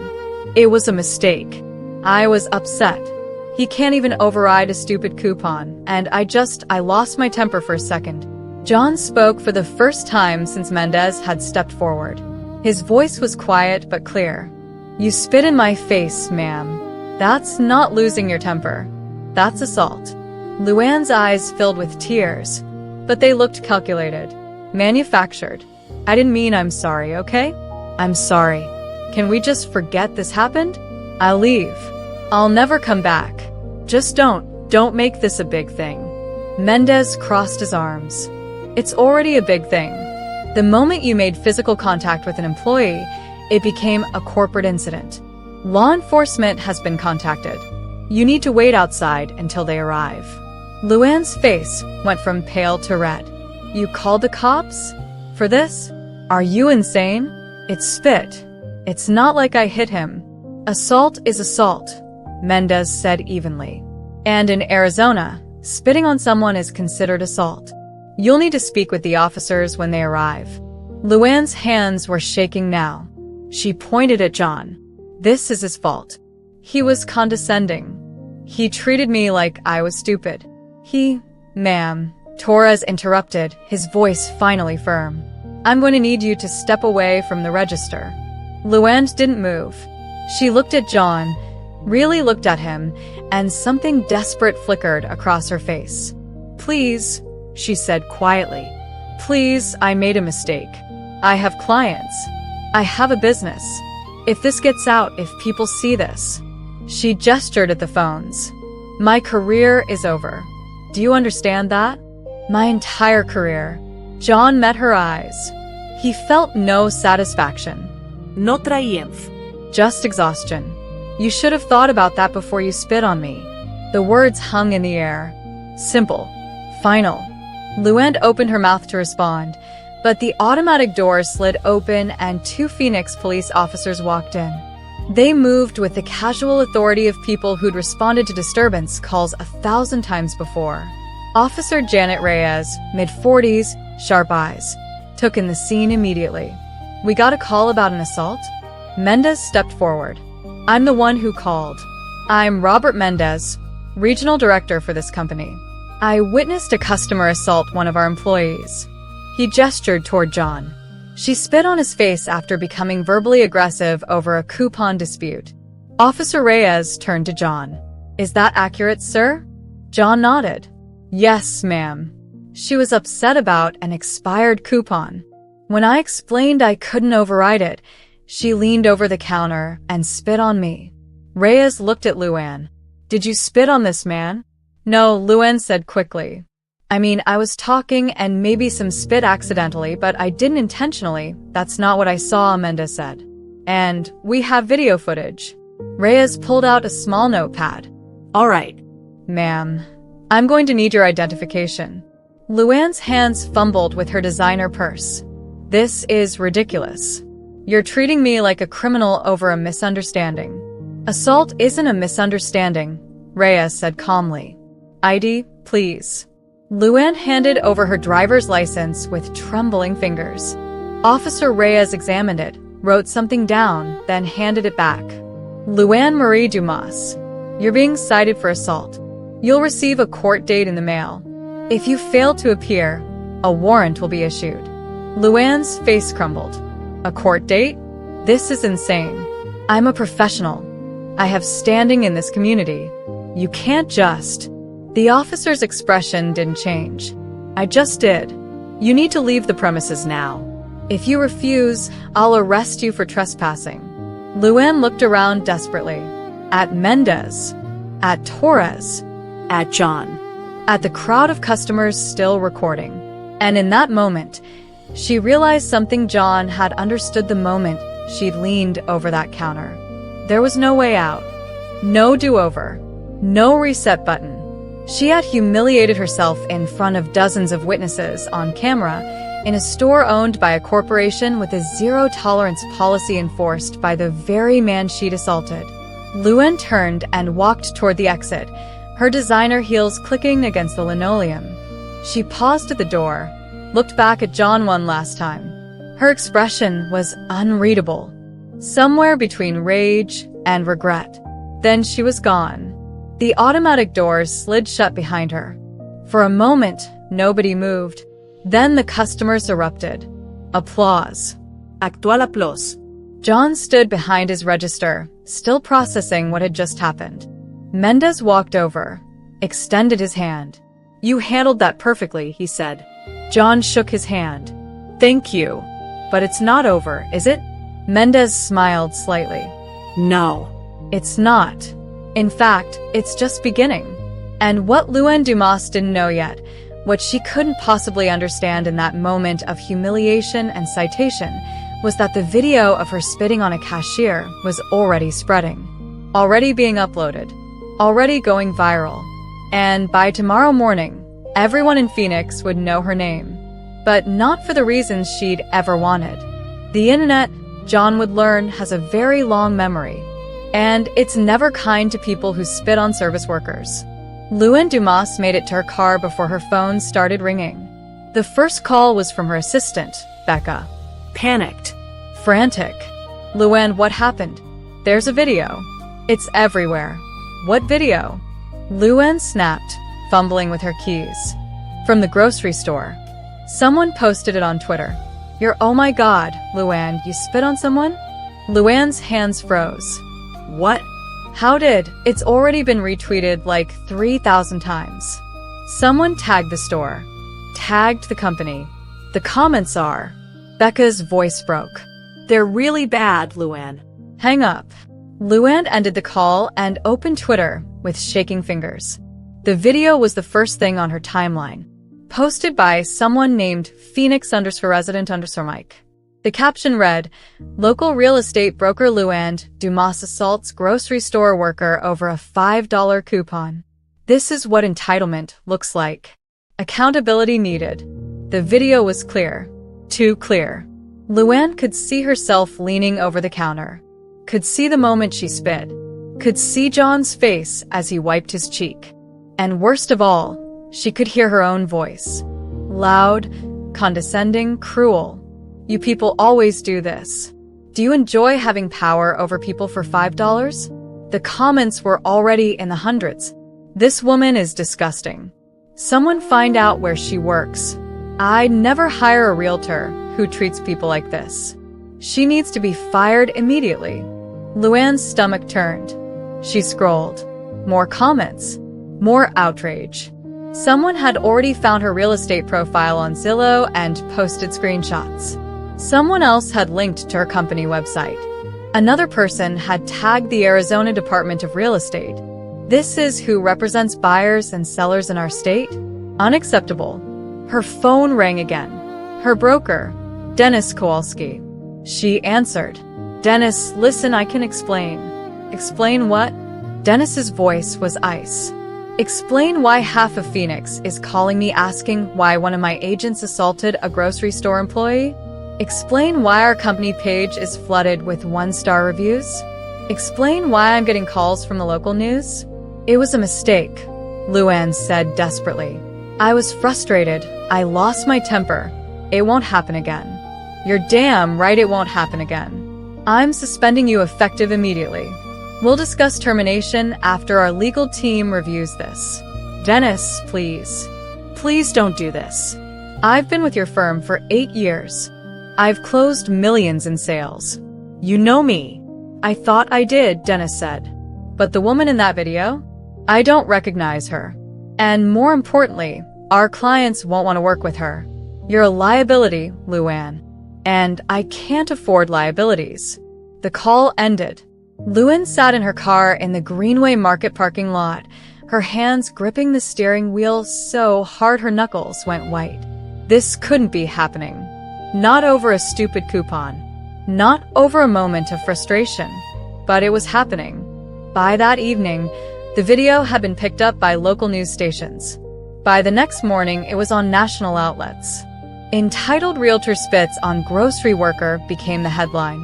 It was a mistake. I was upset. He can't even override a stupid coupon, and I lost my temper for a second." John spoke for the first time since Mendez had stepped forward. His voice was quiet but clear. "You spit in my face, ma'am. That's not losing your temper. That's assault." Luann's eyes filled with tears, but they looked calculated, manufactured. "I didn't mean I'm sorry, okay? I'm sorry. Can we just forget this happened? I'll leave. I'll never come back. Just don't make this a big thing." Mendez crossed his arms. "It's already a big thing. The moment you made physical contact with an employee, it became a corporate incident. Law enforcement has been contacted. You need to wait outside until they arrive." Luann's face went from pale to red. "You called the cops? For this? Are you insane?" It's spit. It's not like I hit him. Assault is assault, Mendez said evenly. And in Arizona, spitting on someone is considered assault. You'll need to speak with the officers when they arrive. Luann's hands were shaking now. She pointed at John. This is his fault. He was condescending. He treated me like I was stupid. Ma'am, Torres interrupted, his voice finally firm. I'm going to need you to step away from the register. Luann didn't move. She looked at John, really looked at him, and something desperate flickered across her face. Please, she said quietly. Please, I made a mistake. I have clients. I have a business. If this gets out, if people see this. She gestured at the phones. My career is over. Do you understand that? My entire career. John met her eyes. He felt no satisfaction. No triumph. Just exhaustion. You should have thought about that before you spit on me. The words hung in the air. Simple. Final. Luann opened her mouth to respond, but the automatic door slid open and 2 Phoenix police officers walked in. They moved with the casual authority of people who'd responded to disturbance calls 1,000 times before. Officer Janet Reyes, mid-40s, sharp eyes, took in the scene immediately. We got a call about an assault? Mendez stepped forward. I'm the one who called. I'm Robert Mendez, regional director for this company. I witnessed a customer assault one of our employees. He gestured toward John. She spit on his face after becoming verbally aggressive over a coupon dispute. Officer Reyes turned to John. Is that accurate, sir? John nodded. Yes, ma'am. She was upset about an expired coupon. When I explained I couldn't override it, she leaned over the counter and spit on me. Reyes looked at Luann. Did you spit on this man? No, Luann said quickly. I mean, I was talking and maybe some spit accidentally, but I didn't intentionally. That's not what I saw, Mendez said. And we have video footage. Reyes pulled out a small notepad. All right. Ma'am, I'm going to need your identification. Luann's hands fumbled with her designer purse. This is ridiculous. You're treating me like a criminal over a misunderstanding. Assault isn't a misunderstanding, Reyes said calmly. ID, please. Luann handed over her driver's license with trembling fingers. Officer Reyes examined it, wrote something down, then handed it back. Luann Marie Dumas, you're being cited for assault. You'll receive a court date in the mail. If you fail to appear, a warrant will be issued. Luann's face crumbled. A court date? This is insane. I'm a professional. I have standing in this community. You can't just... The officer's expression didn't change. I just did. You need to leave the premises now. If you refuse, I'll arrest you for trespassing. Luann looked around desperately. At Mendez. At Torres. At John. At the crowd of customers still recording. And in that moment, she realized something John had understood the moment she'd leaned over that counter. There was no way out. No do-over. No reset button. She had humiliated herself in front of dozens of witnesses on camera in a store owned by a corporation with a zero-tolerance policy enforced by the very man she'd assaulted. Luann turned and walked toward the exit, her designer heels clicking against the linoleum. She paused at the door, looked back at John one last time. Her expression was unreadable, somewhere between rage and regret. Then she was gone. The automatic doors slid shut behind her. For a moment, nobody moved. Then the customers erupted. Applause. Actual applause. John stood behind his register, still processing what had just happened. Mendez walked over, extended his hand. You handled that perfectly, he said. John shook his hand. Thank you. But it's not over, is it? Mendez smiled slightly. No. It's not. In fact, it's just beginning. And what Luann Dumas didn't know yet, what she couldn't possibly understand in that moment of humiliation and citation, was that the video of her spitting on a cashier was already spreading, already being uploaded, already going viral. And by tomorrow morning, everyone in Phoenix would know her name. But not for the reasons she'd ever wanted. The internet John would learn, has a very long memory. And it's never kind to people who spit on service workers. Luen Dumas made it to her car before her phone started ringing. The first call was from her assistant, Becca. Panicked. Frantic. Luen, what happened? There's a video. It's everywhere. What video? Luen snapped, fumbling with her keys. From the grocery store. Someone posted it on Twitter. Oh my god, Luen, you spit on someone? Luen's hands froze. What? How did? It's already been retweeted like 3,000 times. Someone tagged the store. Tagged the company. The comments are... Becca's voice broke. They're really bad, Luen. Hang up. Luen ended the call and opened Twitter with shaking fingers. The video was the first thing on her timeline, posted by someone named Phoenix_resident_Mike. The caption read, "Local real estate broker Luen Dumas assaults grocery store worker over a $5 coupon. This is what entitlement looks like. Accountability needed." The video was clear. Too clear. Luen could see herself leaning over the counter. Could see the moment she spit. Could see John's face as he wiped his cheek. And worst of all, she could hear her own voice. Loud, condescending, cruel. "You people always do this. Do you enjoy having power over people for $5? The comments were already in the hundreds. "This woman is disgusting. Someone find out where she works. I'd never hire a realtor who treats people like this. She needs to be fired immediately." Luen's stomach turned. She scrolled. More comments. More outrage. Someone had already found her real estate profile on Zillow and posted screenshots. Someone else had linked to her company website. Another person had tagged the Arizona Department of Real Estate. "This is who represents buyers and sellers in our state? Unacceptable." Her phone rang again. Her broker, Dennis Kowalski. She answered. "Dennis, listen, I can explain." "Explain what?" Dennis's voice was ice. "Explain why half of Phoenix is calling me asking why one of my agents assaulted a grocery store employee? Explain why our company page is flooded with one-star reviews? Explain why I'm getting calls from the local news?" "It was a mistake," Luen said desperately. "I was frustrated. I lost my temper. It won't happen again." "You're damn right it won't happen again. I'm suspending you effective immediately. We'll discuss termination after our legal team reviews this." "Dennis, please. Please don't do this. I've been with your firm for 8 years. I've closed millions in sales. You know me." "I thought I did," Dennis said. "But the woman in that video? I don't recognize her. And more importantly, our clients won't want to work with her. You're a liability, Luen. And I can't afford liabilities." The call ended. Luen sat in her car in the Greenway Market parking lot, her hands gripping the steering wheel so hard her knuckles went white. This couldn't be happening. Not over a stupid coupon. Not over a moment of frustration. But it was happening. By that evening, the video had been picked up by local news stations. By the next morning, it was on national outlets. Entitled "Realtor Spits on Grocery Worker" became the headline.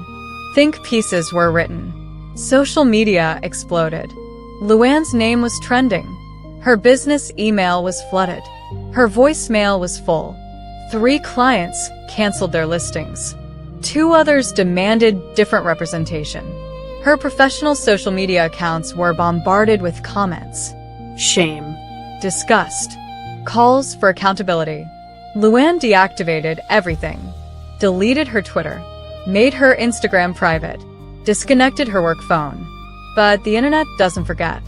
Think pieces were written. Social media exploded. Luen's name was trending. Her business email was flooded. Her voicemail was full. 3 clients canceled their listings. 2 others demanded different representation. Her professional social media accounts were bombarded with comments. Shame. Disgust. Calls for accountability. Luen deactivated everything. Deleted her Twitter. Made her Instagram private. Disconnected her work phone. But the internet doesn't forget.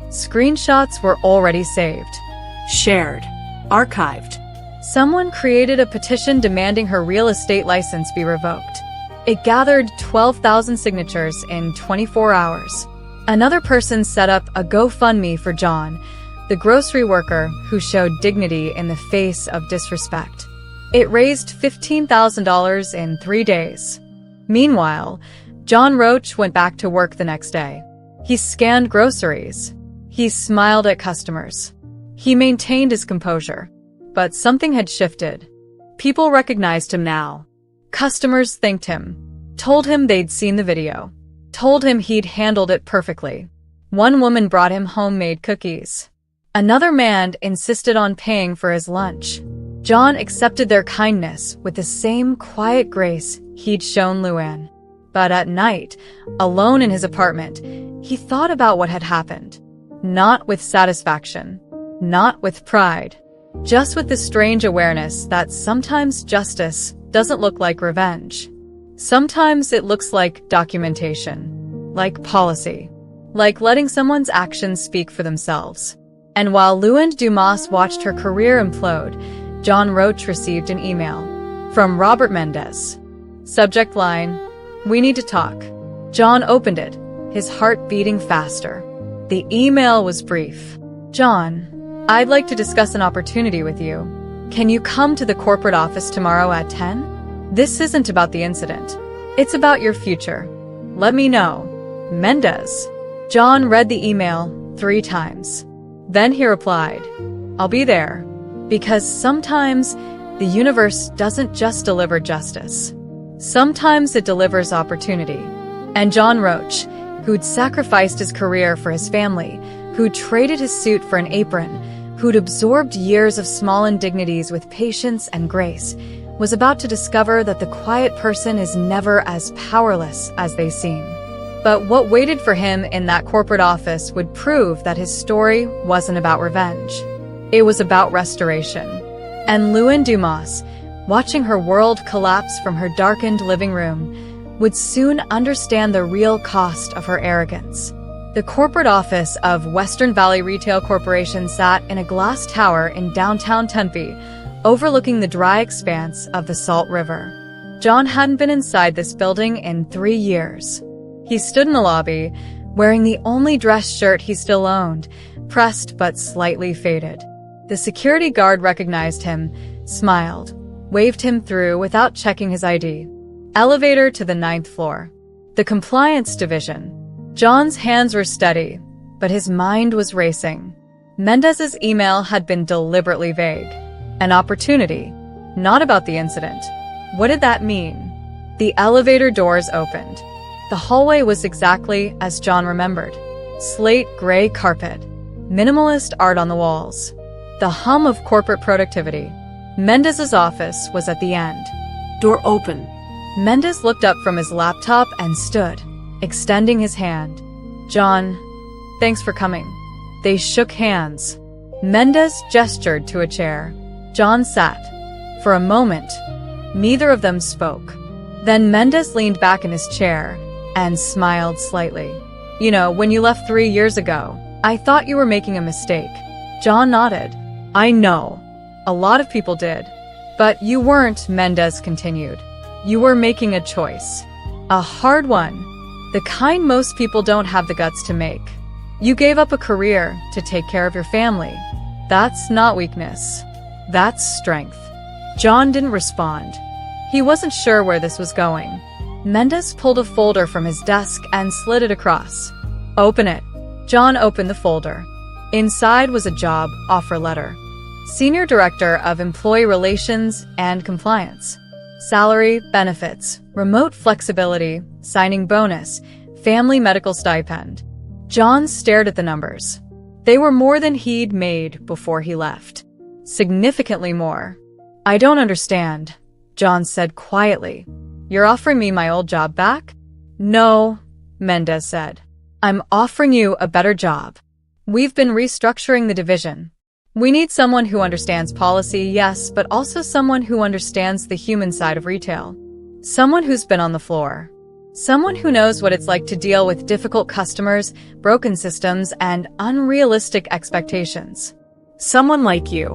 Screenshots were already saved. Shared. Archived. Someone created a petition demanding her real estate license be revoked. It gathered 12,000 signatures in 24 hours. Another person set up a GoFundMe for John, the grocery worker who showed dignity in the face of disrespect. It raised $15,000 in 3 days. Meanwhile, John Roach went back to work the next day. He scanned groceries. He smiled at customers. He maintained his composure. But something had shifted. People recognized him now. Customers thanked him. told him they'd seen the video, told him he'd handled it perfectly. One woman brought him homemade cookies. Another man insisted on paying for his lunch. John accepted their kindness with the same quiet grace he'd shown Luann. But at night, alone in his apartment, he thought about what had happened. Not with satisfaction, not with pride, just with the strange awareness that sometimes justice doesn't look like revenge. Sometimes it looks like documentation, like policy, like letting someone's actions speak for themselves. And while Luann Dumas watched her career implode, John Roach received an email from Robert Mendez. Subject line, "We need to talk." John opened it, his heart beating faster. The email was brief. "John, I'd like to discuss an opportunity with you. Can you come to the corporate office tomorrow at 10? This isn't about the incident. It's about your future. Let me know. Mendez." John read the email 3 times. Then he replied, "I'll be there." Because sometimes the universe doesn't just deliver justice. Sometimes it delivers opportunity. And John Roach, who'd sacrificed his career for his family, who'd traded his suit for an apron, who'd absorbed years of small indignities with patience and grace, was about to discover that the quiet person is never as powerless as they seem. But what waited for him in that corporate office would prove that his story wasn't about revenge. It was about restoration. And Luann Dumas, watching her world collapse from her darkened living room, would soon understand the real cost of her arrogance. The corporate office of Western Valley Retail Corporation sat in a glass tower in downtown Tempe, overlooking the dry expanse of the Salt River. John hadn't been inside this building in 3 years. He stood in the lobby, wearing the only dress shirt he still owned, pressed but slightly faded. The security guard recognized him, smiled, waved him through without checking his ID. Elevator to the 9th floor. The compliance division. John's hands were steady, but his mind was racing. Mendez's email had been deliberately vague. An opportunity, not about the incident. What did that mean? The elevator doors opened. The hallway was exactly as John remembered. Slate gray carpet, minimalist art on the walls, the hum of corporate productivity. Mendez's office was at the end. Door open. Mendez looked up from his laptop and stood, extending his hand. "John, thanks for coming." They shook hands. Mendez gestured to a chair. John sat. For a moment, neither of them spoke. Then Mendez leaned back in his chair and smiled slightly. "You know, when you left 3 years ago, I thought you were making a mistake." John nodded. "I know. A lot of people did. But you weren't," Mendez continued. "You were making a choice. A hard one. The kind most people don't have the guts to make. You gave up a career to take care of your family. That's not weakness. That's strength." John didn't respond. He wasn't sure where this was going. Mendez pulled a folder from his desk and slid it across. "Open it." John opened the folder. Inside was a job offer letter. Senior Director of Employee Relations and Compliance. Salary, benefits, remote flexibility, signing bonus, family medical stipend. John stared at the numbers. They were more than he'd made before he left. Significantly more. "I don't understand," John said quietly. "You're offering me my old job back?" "No," Mendez said. "I'm offering you a better job. We've been restructuring the division. We need someone who understands policy, yes, but also someone who understands the human side of retail. Someone who's been on the floor. Someone who knows what it's like to deal with difficult customers, broken systems, and unrealistic expectations. Someone like you."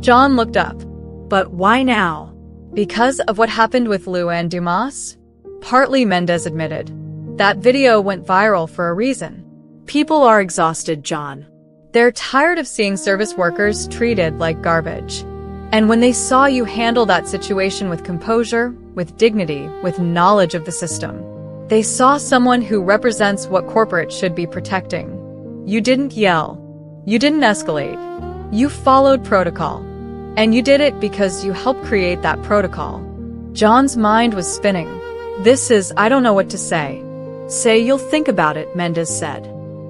John looked up. But why now? "Because of what happened with Luann Dumas?" Partly, Mendez admitted. "That video went viral for a reason. People are exhausted, John. They're tired of seeing service workers treated like garbage. And when they saw you handle that situation with composure, with dignity, with knowledge of the system, they saw someone who represents what corporate should be protecting. You didn't yell. You didn't escalate. You followed protocol. And you did it because you helped create that protocol." John's mind was spinning. I don't know what to say. Say you'll think about it, Mendez said.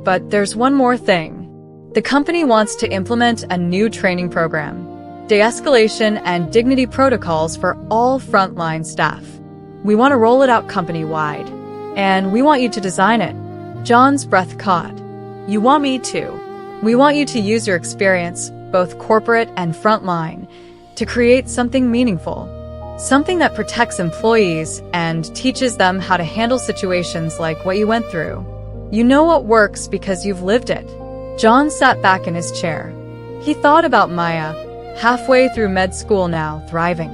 But there's one more thing. The company wants to implement a new training program. De-escalation and dignity protocols for all frontline staff. We want to roll it out company-wide. And we want you to design it. John's breath caught. You want me to? We want you to use your experience, both corporate and frontline, to create something meaningful. Something that protects employees and teaches them how to handle situations like what you went through. You know what works because you've lived it. John sat back in his chair. He thought about Maya, halfway through med school now, thriving.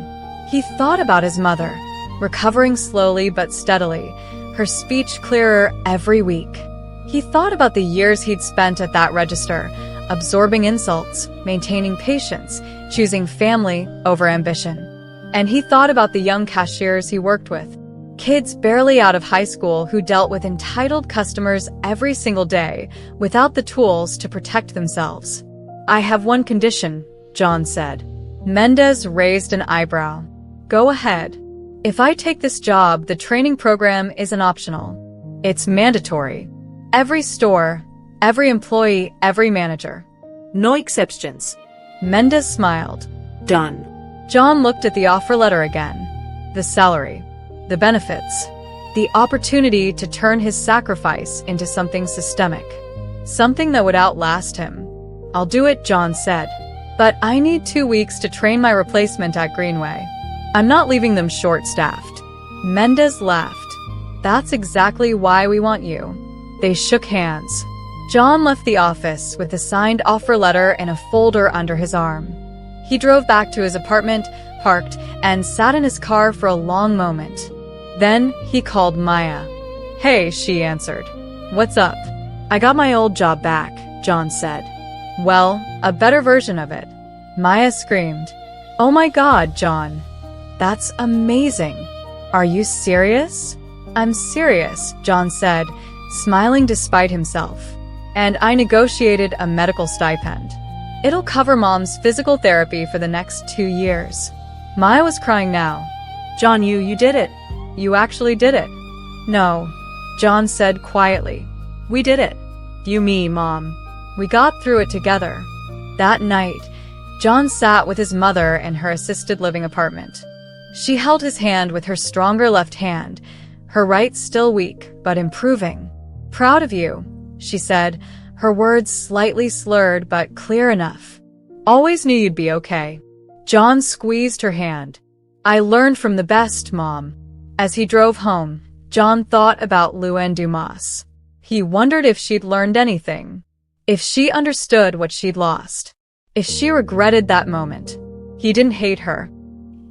He thought about his mother, recovering slowly but steadily, her speech clearer every week. He thought about the years he'd spent at that register, absorbing insults, maintaining patience, choosing family over ambition. And he thought about the young cashiers he worked with, kids barely out of high school who dealt with entitled customers every single day without the tools to protect themselves. I have one condition, John said. Mendez raised an eyebrow. Go ahead. If I take this job, the training program isn't optional. It's mandatory. Every store, every employee, every manager. No exceptions. Mendez smiled. Done. John looked at the offer letter again. The salary, the benefits, the opportunity to turn his sacrifice into something systemic, something that would outlast him. I'll do it, John said. But I need 2 weeks to train my replacement at Greenway. I'm not leaving them short-staffed. Mendez laughed. That's exactly why we want you. They shook hands. John left the office with the signed offer letter in a folder under his arm. He drove back to his apartment, parked, and sat in his car for a long moment. Then he called Maya. Hey, she answered. What's up? I got my old job back, John said. Well, a better version of it. Maya screamed. Oh my God, John. That's amazing. Are you serious? I'm serious, John said, smiling despite himself. And I negotiated a medical stipend. It'll cover Mom's physical therapy for the next 2 years. Maya was crying now. John, you did it. You actually did it. No, John said quietly. We did it. You, me, Mom. We got through it together. That night, John sat with his mother in her assisted living apartment. She held his hand with her stronger left hand, her right still weak, but improving. Proud of you, she said, her words slightly slurred but clear enough. Always knew you'd be okay. John squeezed her hand. I learned from the best, Mom. As he drove home, John thought about Luen Dumas. He wondered if she'd learned anything. If she understood what she'd lost. If she regretted that moment. He didn't hate her.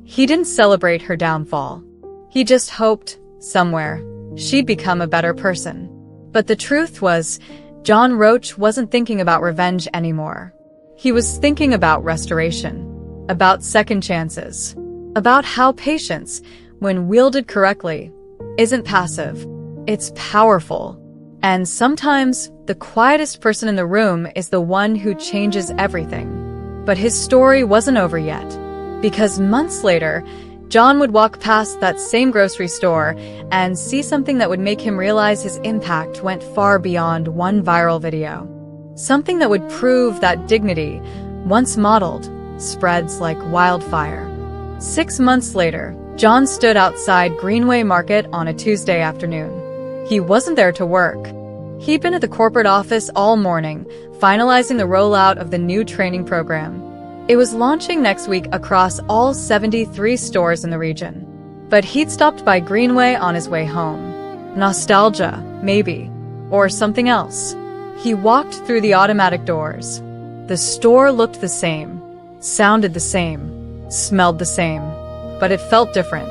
He didn't celebrate her downfall. He just hoped, somewhere, she'd become a better person. But the truth was, John Roach wasn't thinking about revenge anymore. He was thinking about restoration, about second chances, about how patience, when wielded correctly, isn't passive. It's powerful. And sometimes, the quietest person in the room is the one who changes everything. But his story wasn't over yet. Because months later, John would walk past that same grocery store and see something that would make him realize his impact went far beyond one viral video. Something that would prove that dignity, once modeled, spreads like wildfire. 6 months later, John stood outside Greenway Market on a Tuesday afternoon. He wasn't there to work. He'd been at the corporate office all morning, finalizing the rollout of the new training program. It was launching next week across all 73 stores in the region. But he'd stopped by Greenway on his way home. Nostalgia, maybe. Or something else. He walked through the automatic doors. The store looked the same, sounded the same, smelled the same. But it felt different.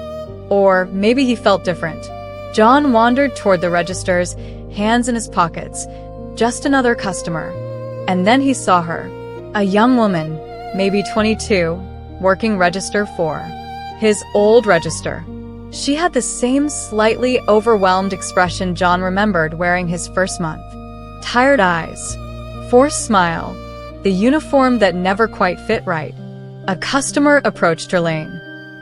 Or maybe he felt different. John wandered toward the registers, hands in his pockets. Just another customer. And then he saw her. A young woman, maybe 22, working register 4. His old register. She had the same slightly overwhelmed expression John remembered wearing his first month. Tired eyes. Forced smile. The uniform that never quite fit right. A customer approached her lane.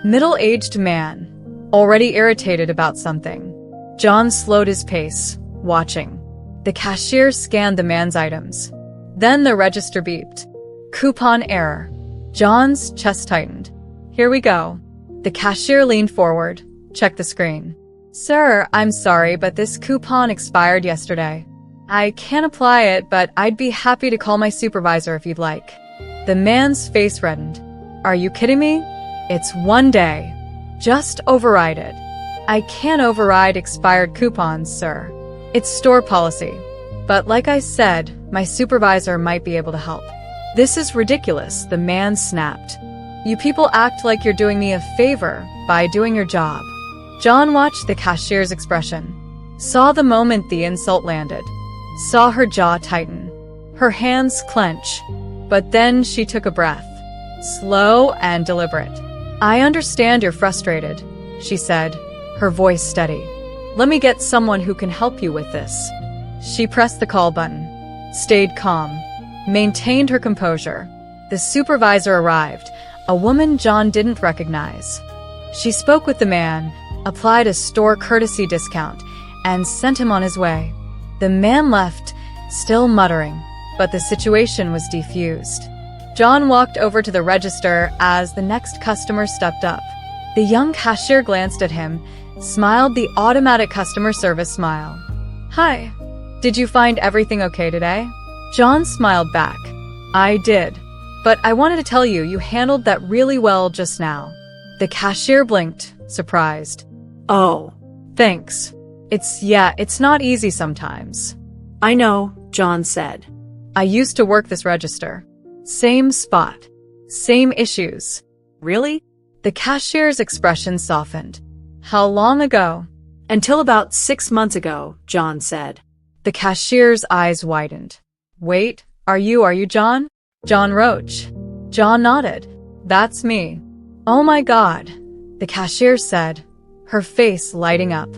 Middle-aged man. already irritated about something. John slowed his pace, watching. The cashier scanned the man's items. Then the register beeped. Coupon error. John's chest tightened. Here we go. The cashier leaned forward, checked the screen. Sir, I'm sorry, but this coupon expired yesterday. I can't apply it, but I'd be happy to call my supervisor if you'd like. The man's face reddened. Are you kidding me? It's 1 day. Just override it. I can't override expired coupons, sir. It's store policy. But like I said, my supervisor might be able to help. This is ridiculous, the man snapped. You people act like you're doing me a favor by doing your job. John watched the cashier's expression, saw the moment the insult landed, saw her jaw tighten, her hands clench, but then she took a breath, slow and deliberate. I understand you're frustrated, she said, her voice steady. Let me get someone who can help you with this. She pressed the call button, stayed calm, maintained her composure. The supervisor arrived, a woman John didn't recognize. She spoke with the man, applied a store courtesy discount, and sent him on his way. The man left, still muttering, but the situation was defused. John walked over to the register as the next customer stepped up. The young cashier glanced at him, smiled the automatic customer service smile. Hi. Did you find everything okay today? John smiled back. I did. But I wanted to tell you, you handled that really well just now. The cashier blinked, surprised. Oh, Thanks. It's not easy sometimes. I know, John said. I used to work this register. Same spot. Same issues. Really? The cashier's expression softened. How long ago? Until about 6 months ago, John said. The cashier's eyes widened. Wait, are you John? John Roach. John nodded. That's me. Oh my God, the cashier said, her face lighting up.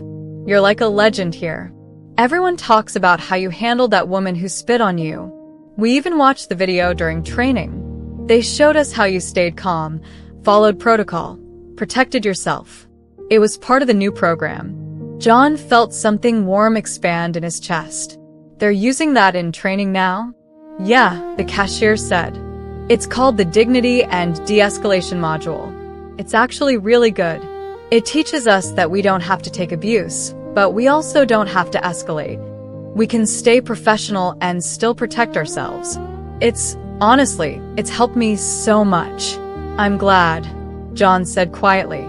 You're like a legend here. Everyone talks about how you handled that woman who spit on you. We even watched the video during training. They showed us how you stayed calm, followed protocol, protected yourself. It was part of the new program. John felt something warm expand in his chest. They're using that in training now? Yeah, the cashier said. It's called the Dignity and De-escalation module. It's actually really good. It teaches us that we don't have to take abuse, but we also don't have to escalate. We can stay professional and still protect ourselves. Honestly, it's helped me so much. I'm glad, John said quietly.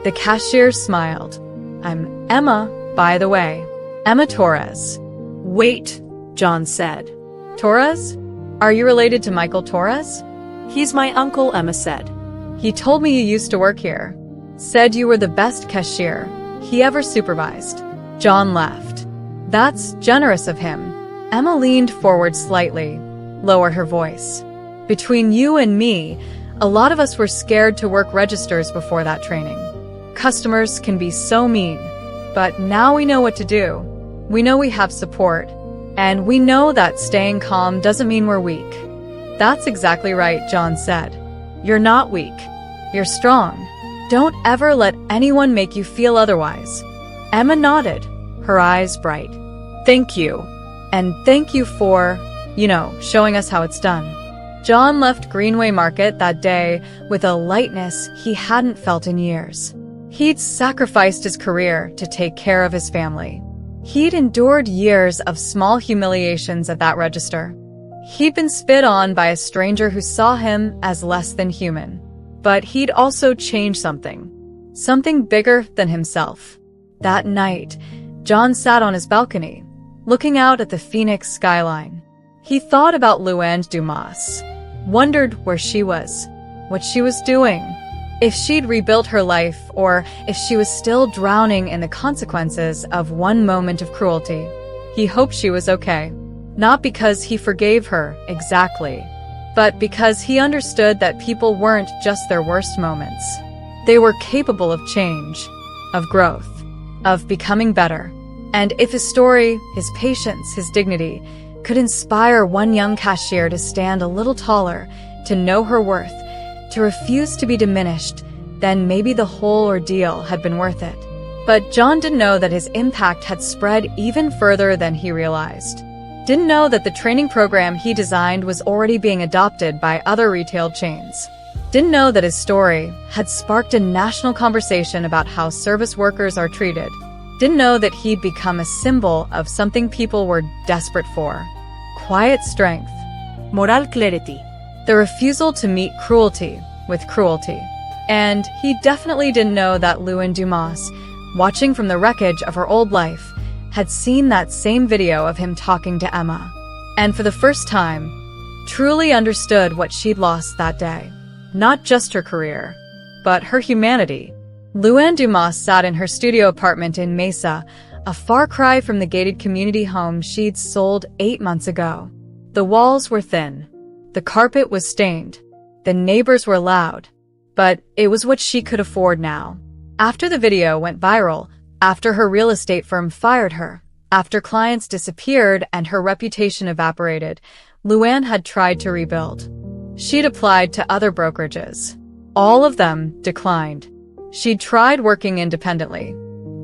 The cashier smiled. I'm Emma, by the way. Emma Torres. Wait, John said. Torres? Are you related to Michael Torres? He's my uncle, Emma said. He told me you used to work here. Said you were the best cashier he ever supervised. John laughed. That's generous of him. Emma leaned forward slightly, lowered her voice. Between you and me, a lot of us were scared to work registers before that training. Customers can be so mean, but now we know what to do. We know we have support, and we know that staying calm doesn't mean we're weak. That's exactly right, John said. You're not weak. You're strong. Don't ever let anyone make you feel otherwise. Emma nodded, her eyes bright. Thank you. And thank you for, showing us how it's done. John left Greenway Market that day with a lightness he hadn't felt in years. He'd sacrificed his career to take care of his family. He'd endured years of small humiliations at that register. He'd been spit on by a stranger who saw him as less than human. But he'd also changed something bigger than himself. That night, John sat on his balcony, looking out at the Phoenix skyline. He thought about Luann Dumas, wondered where she was, what she was doing, if she'd rebuilt her life, or if she was still drowning in the consequences of one moment of cruelty. He hoped she was okay, not because he forgave her exactly, but because he understood that people weren't just their worst moments. They were capable of change, of growth, of becoming better. And if his story, his patience, his dignity, could inspire one young cashier to stand a little taller, to know her worth, to refuse to be diminished, then maybe the whole ordeal had been worth it. But John didn't know that his impact had spread even further than he realized. Didn't know that the training program he designed was already being adopted by other retail chains. Didn't know that his story had sparked a national conversation about how service workers are treated. Didn't know that he'd become a symbol of something people were desperate for. Quiet strength. Moral clarity. The refusal to meet cruelty with cruelty. And he definitely didn't know that Lewin Dumas, watching from the wreckage of her old life, had seen that same video of him talking to Emma. And for the first time, truly understood what she'd lost that day. Not just her career, but her humanity. Lewin Dumas sat in her studio apartment in Mesa, a far cry from the gated community home she'd sold 8 months ago. The walls were thin. The carpet was stained. The neighbors were loud. But it was what she could afford now. After the video went viral, after her real estate firm fired her, after clients disappeared and her reputation evaporated, Lewin had tried to rebuild. She'd applied to other brokerages. All of them declined. She'd tried working independently.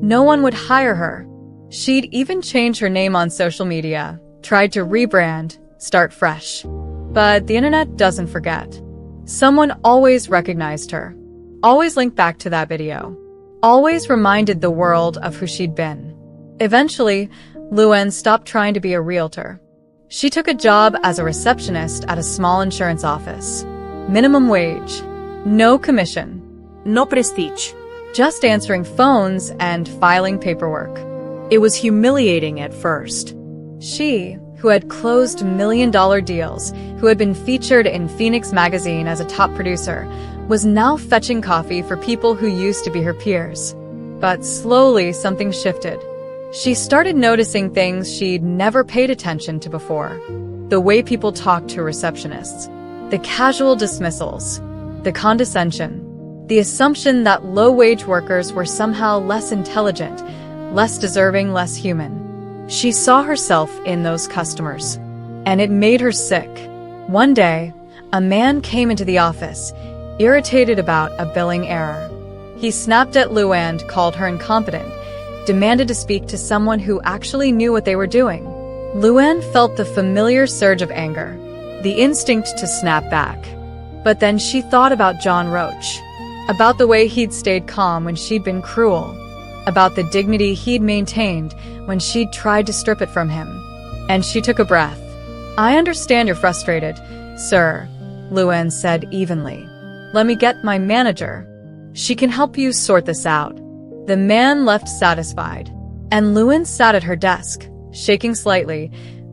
No one would hire her. She'd even changed her name on social media, tried to rebrand, start fresh. But the internet doesn't forget. Someone always recognized her, always linked back to that video, always reminded the world of who she'd been. Eventually, Lewin stopped trying to be a realtor. She took a job as a receptionist at a small insurance office. Minimum wage, no commission, No prestige. just answering phones and filing paperwork. It was humiliating at first. She, who had closed million-dollar deals, who had been featured in Phoenix magazine as a top producer, was now fetching coffee for people who used to be her peers. But slowly, something shifted. She started noticing things she'd never paid attention to before. The way people talked to receptionists, the casual dismissals, the condescension, the assumption that low-wage workers were somehow less intelligent, less deserving, less human. She saw herself in those customers, and it made her sick. One day, a man came into the office, irritated about a billing error. He snapped at Lewin, called her incompetent, demanded to speak to someone who actually knew what they were doing. Lewin felt the familiar surge of anger, the instinct to snap back. But then she thought about John Roach, about the way he'd stayed calm when she'd been cruel, about the dignity he'd maintained when she'd tried to strip it from him. And she took a breath. "I understand you're frustrated, sir," Lewin said evenly. "Let me get my manager. She can help you sort this out." The man left satisfied, and Lewin sat at her desk, shaking slightly,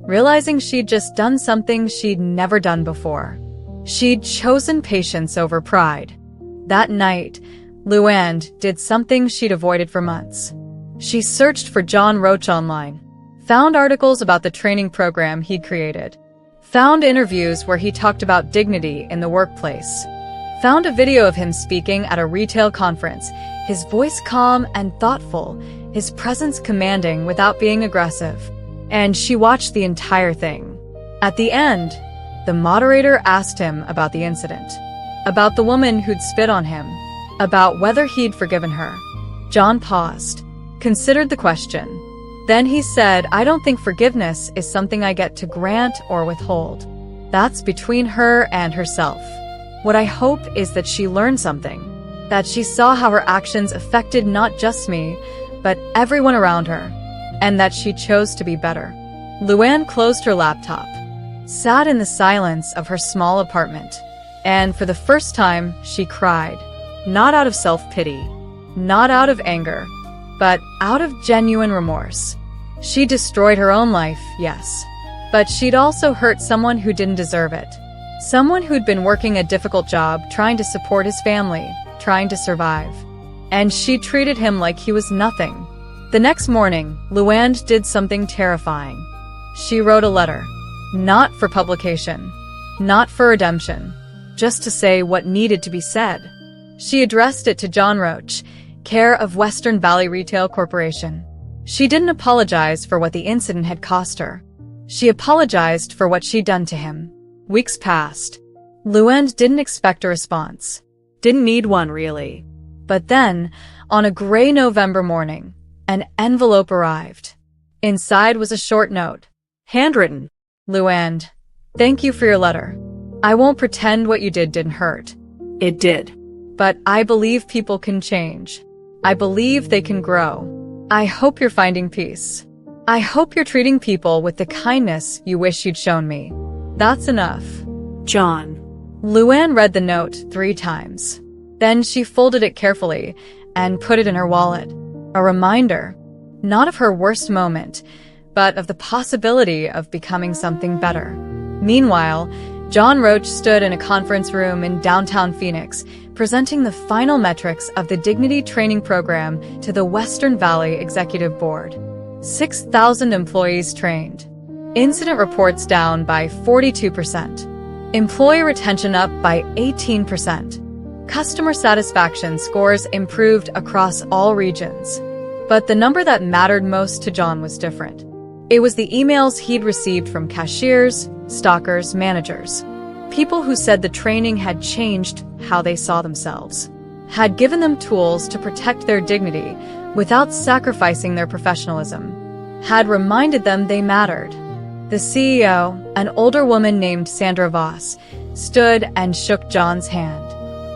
realizing she'd just done something she'd never done before. She'd chosen patience over pride. That night, Lewin did something she'd avoided for months. She searched for John Roach online, found articles about the training program he'd created, found interviews where he talked about dignity in the workplace, found a video of him speaking at a retail conference, his voice calm and thoughtful, his presence commanding without being aggressive. And she watched the entire thing. At the end, the moderator asked him about the incident, about the woman who'd spit on him, about whether he'd forgiven her. John paused, considered the question. Then he said, "I don't think forgiveness is something I get to grant or withhold. That's between her and herself. What I hope is that she learned something, that she saw how her actions affected not just me, but everyone around her, and that she chose to be better." Lewin closed her laptop, sat in the silence of her small apartment, and for the first time, she cried. Not out of self-pity, not out of anger, but out of genuine remorse. She destroyed her own life, yes, but she'd also hurt someone who didn't deserve it. Someone who'd been working a difficult job, trying to support his family, trying to survive. And she treated him like he was nothing. The next morning, Lewin did something terrifying. She wrote a letter. Not for publication. Not for redemption. Just to say what needed to be said. She addressed it to John Roach, care of Western Valley Retail Corporation. She didn't apologize for what the incident had cost her. She apologized for what she'd done to him. Weeks passed. Lewin didn't expect a response. Didn't need one, really. But then, on a gray November morning, an envelope arrived. Inside was a short note. Handwritten. Luann, thank you for your letter. I won't pretend what you did didn't hurt. It did. But I believe people can change. I believe they can grow. I hope you're finding peace. I hope you're treating people with the kindness you wish you'd shown me. That's enough. John. Luann read the note 3 times. Then she folded it carefully and put it in her wallet. A reminder, not of her worst moment, but of the possibility of becoming something better. Meanwhile, John Roach stood in a conference room in downtown Phoenix, presenting the final metrics of the Dignity Training Program to the Western Valley Executive Board. 6,000 employees trained. Incident reports down by 42%. Employee retention up by 18%. Customer satisfaction scores improved across all regions. But the number that mattered most to John was different. It was the emails he'd received from cashiers, stockers, managers. People who said the training had changed how they saw themselves, had given them tools to protect their dignity without sacrificing their professionalism, had reminded them they mattered. The CEO, an older woman named Sandra Voss, stood and shook John's hand.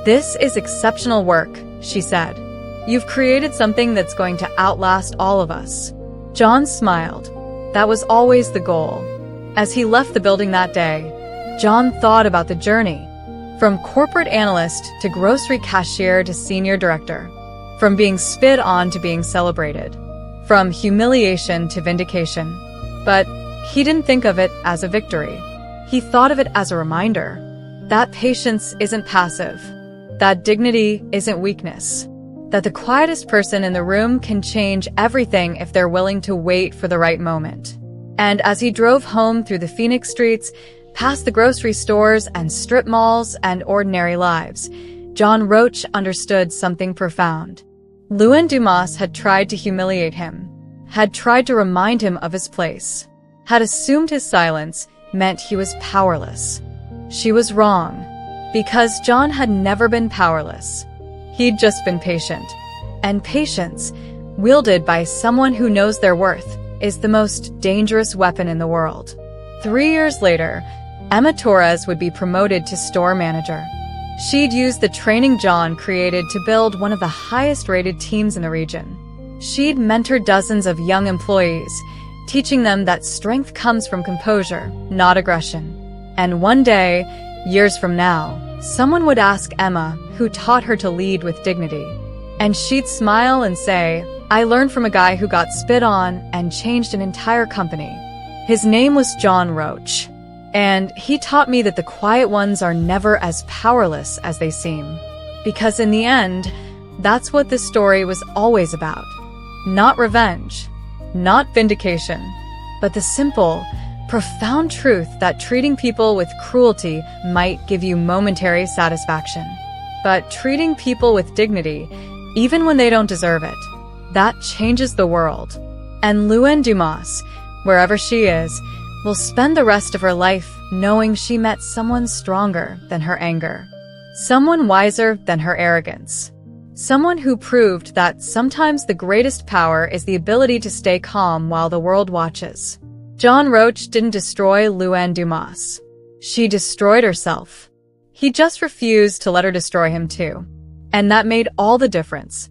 "This is exceptional work," she said. "You've created something that's going to outlast all of us." John smiled. That was always the goal. As he left the building that day, John thought about the journey. From corporate analyst to grocery cashier to senior director. From being spit on to being celebrated. From humiliation to vindication. But he didn't think of it as a victory. He thought of it as a reminder. That patience isn't passive. That dignity isn't weakness. That the quietest person in the room can change everything if they're willing to wait for the right moment. And as he drove home through the Phoenix streets, past the grocery stores and strip malls and ordinary lives, John Roach understood something profound. Luann Dumas had tried to humiliate him, had tried to remind him of his place, had assumed his silence meant he was powerless. She was wrong, because John had never been powerless. He'd just been patient. And patience, wielded by someone who knows their worth, is the most dangerous weapon in the world. 3 years later, Emma Torres would be promoted to store manager. She'd used the training John created to build one of the highest-rated teams in the region. She'd mentored dozens of young employees, teaching them that strength comes from composure, not aggression. And one day, years from now, someone would ask Emma, who taught her to lead with dignity. And she'd smile and say, "I learned from a guy who got spit on and changed an entire company. His name was John Roach. And he taught me that the quiet ones are never as powerless as they seem." Because in the end, that's what this story was always about. Not revenge, not vindication, but the simple, profound truth that treating people with cruelty might give you momentary satisfaction. But treating people with dignity, even when they don't deserve it, that changes the world. And Luann Dumas, wherever she is, will spend the rest of her life knowing she met someone stronger than her anger, someone wiser than her arrogance, someone who proved that sometimes the greatest power is the ability to stay calm while the world watches. John Roach didn't destroy Luann Dumas. She destroyed herself. He just refused to let her destroy him too. And that made all the difference.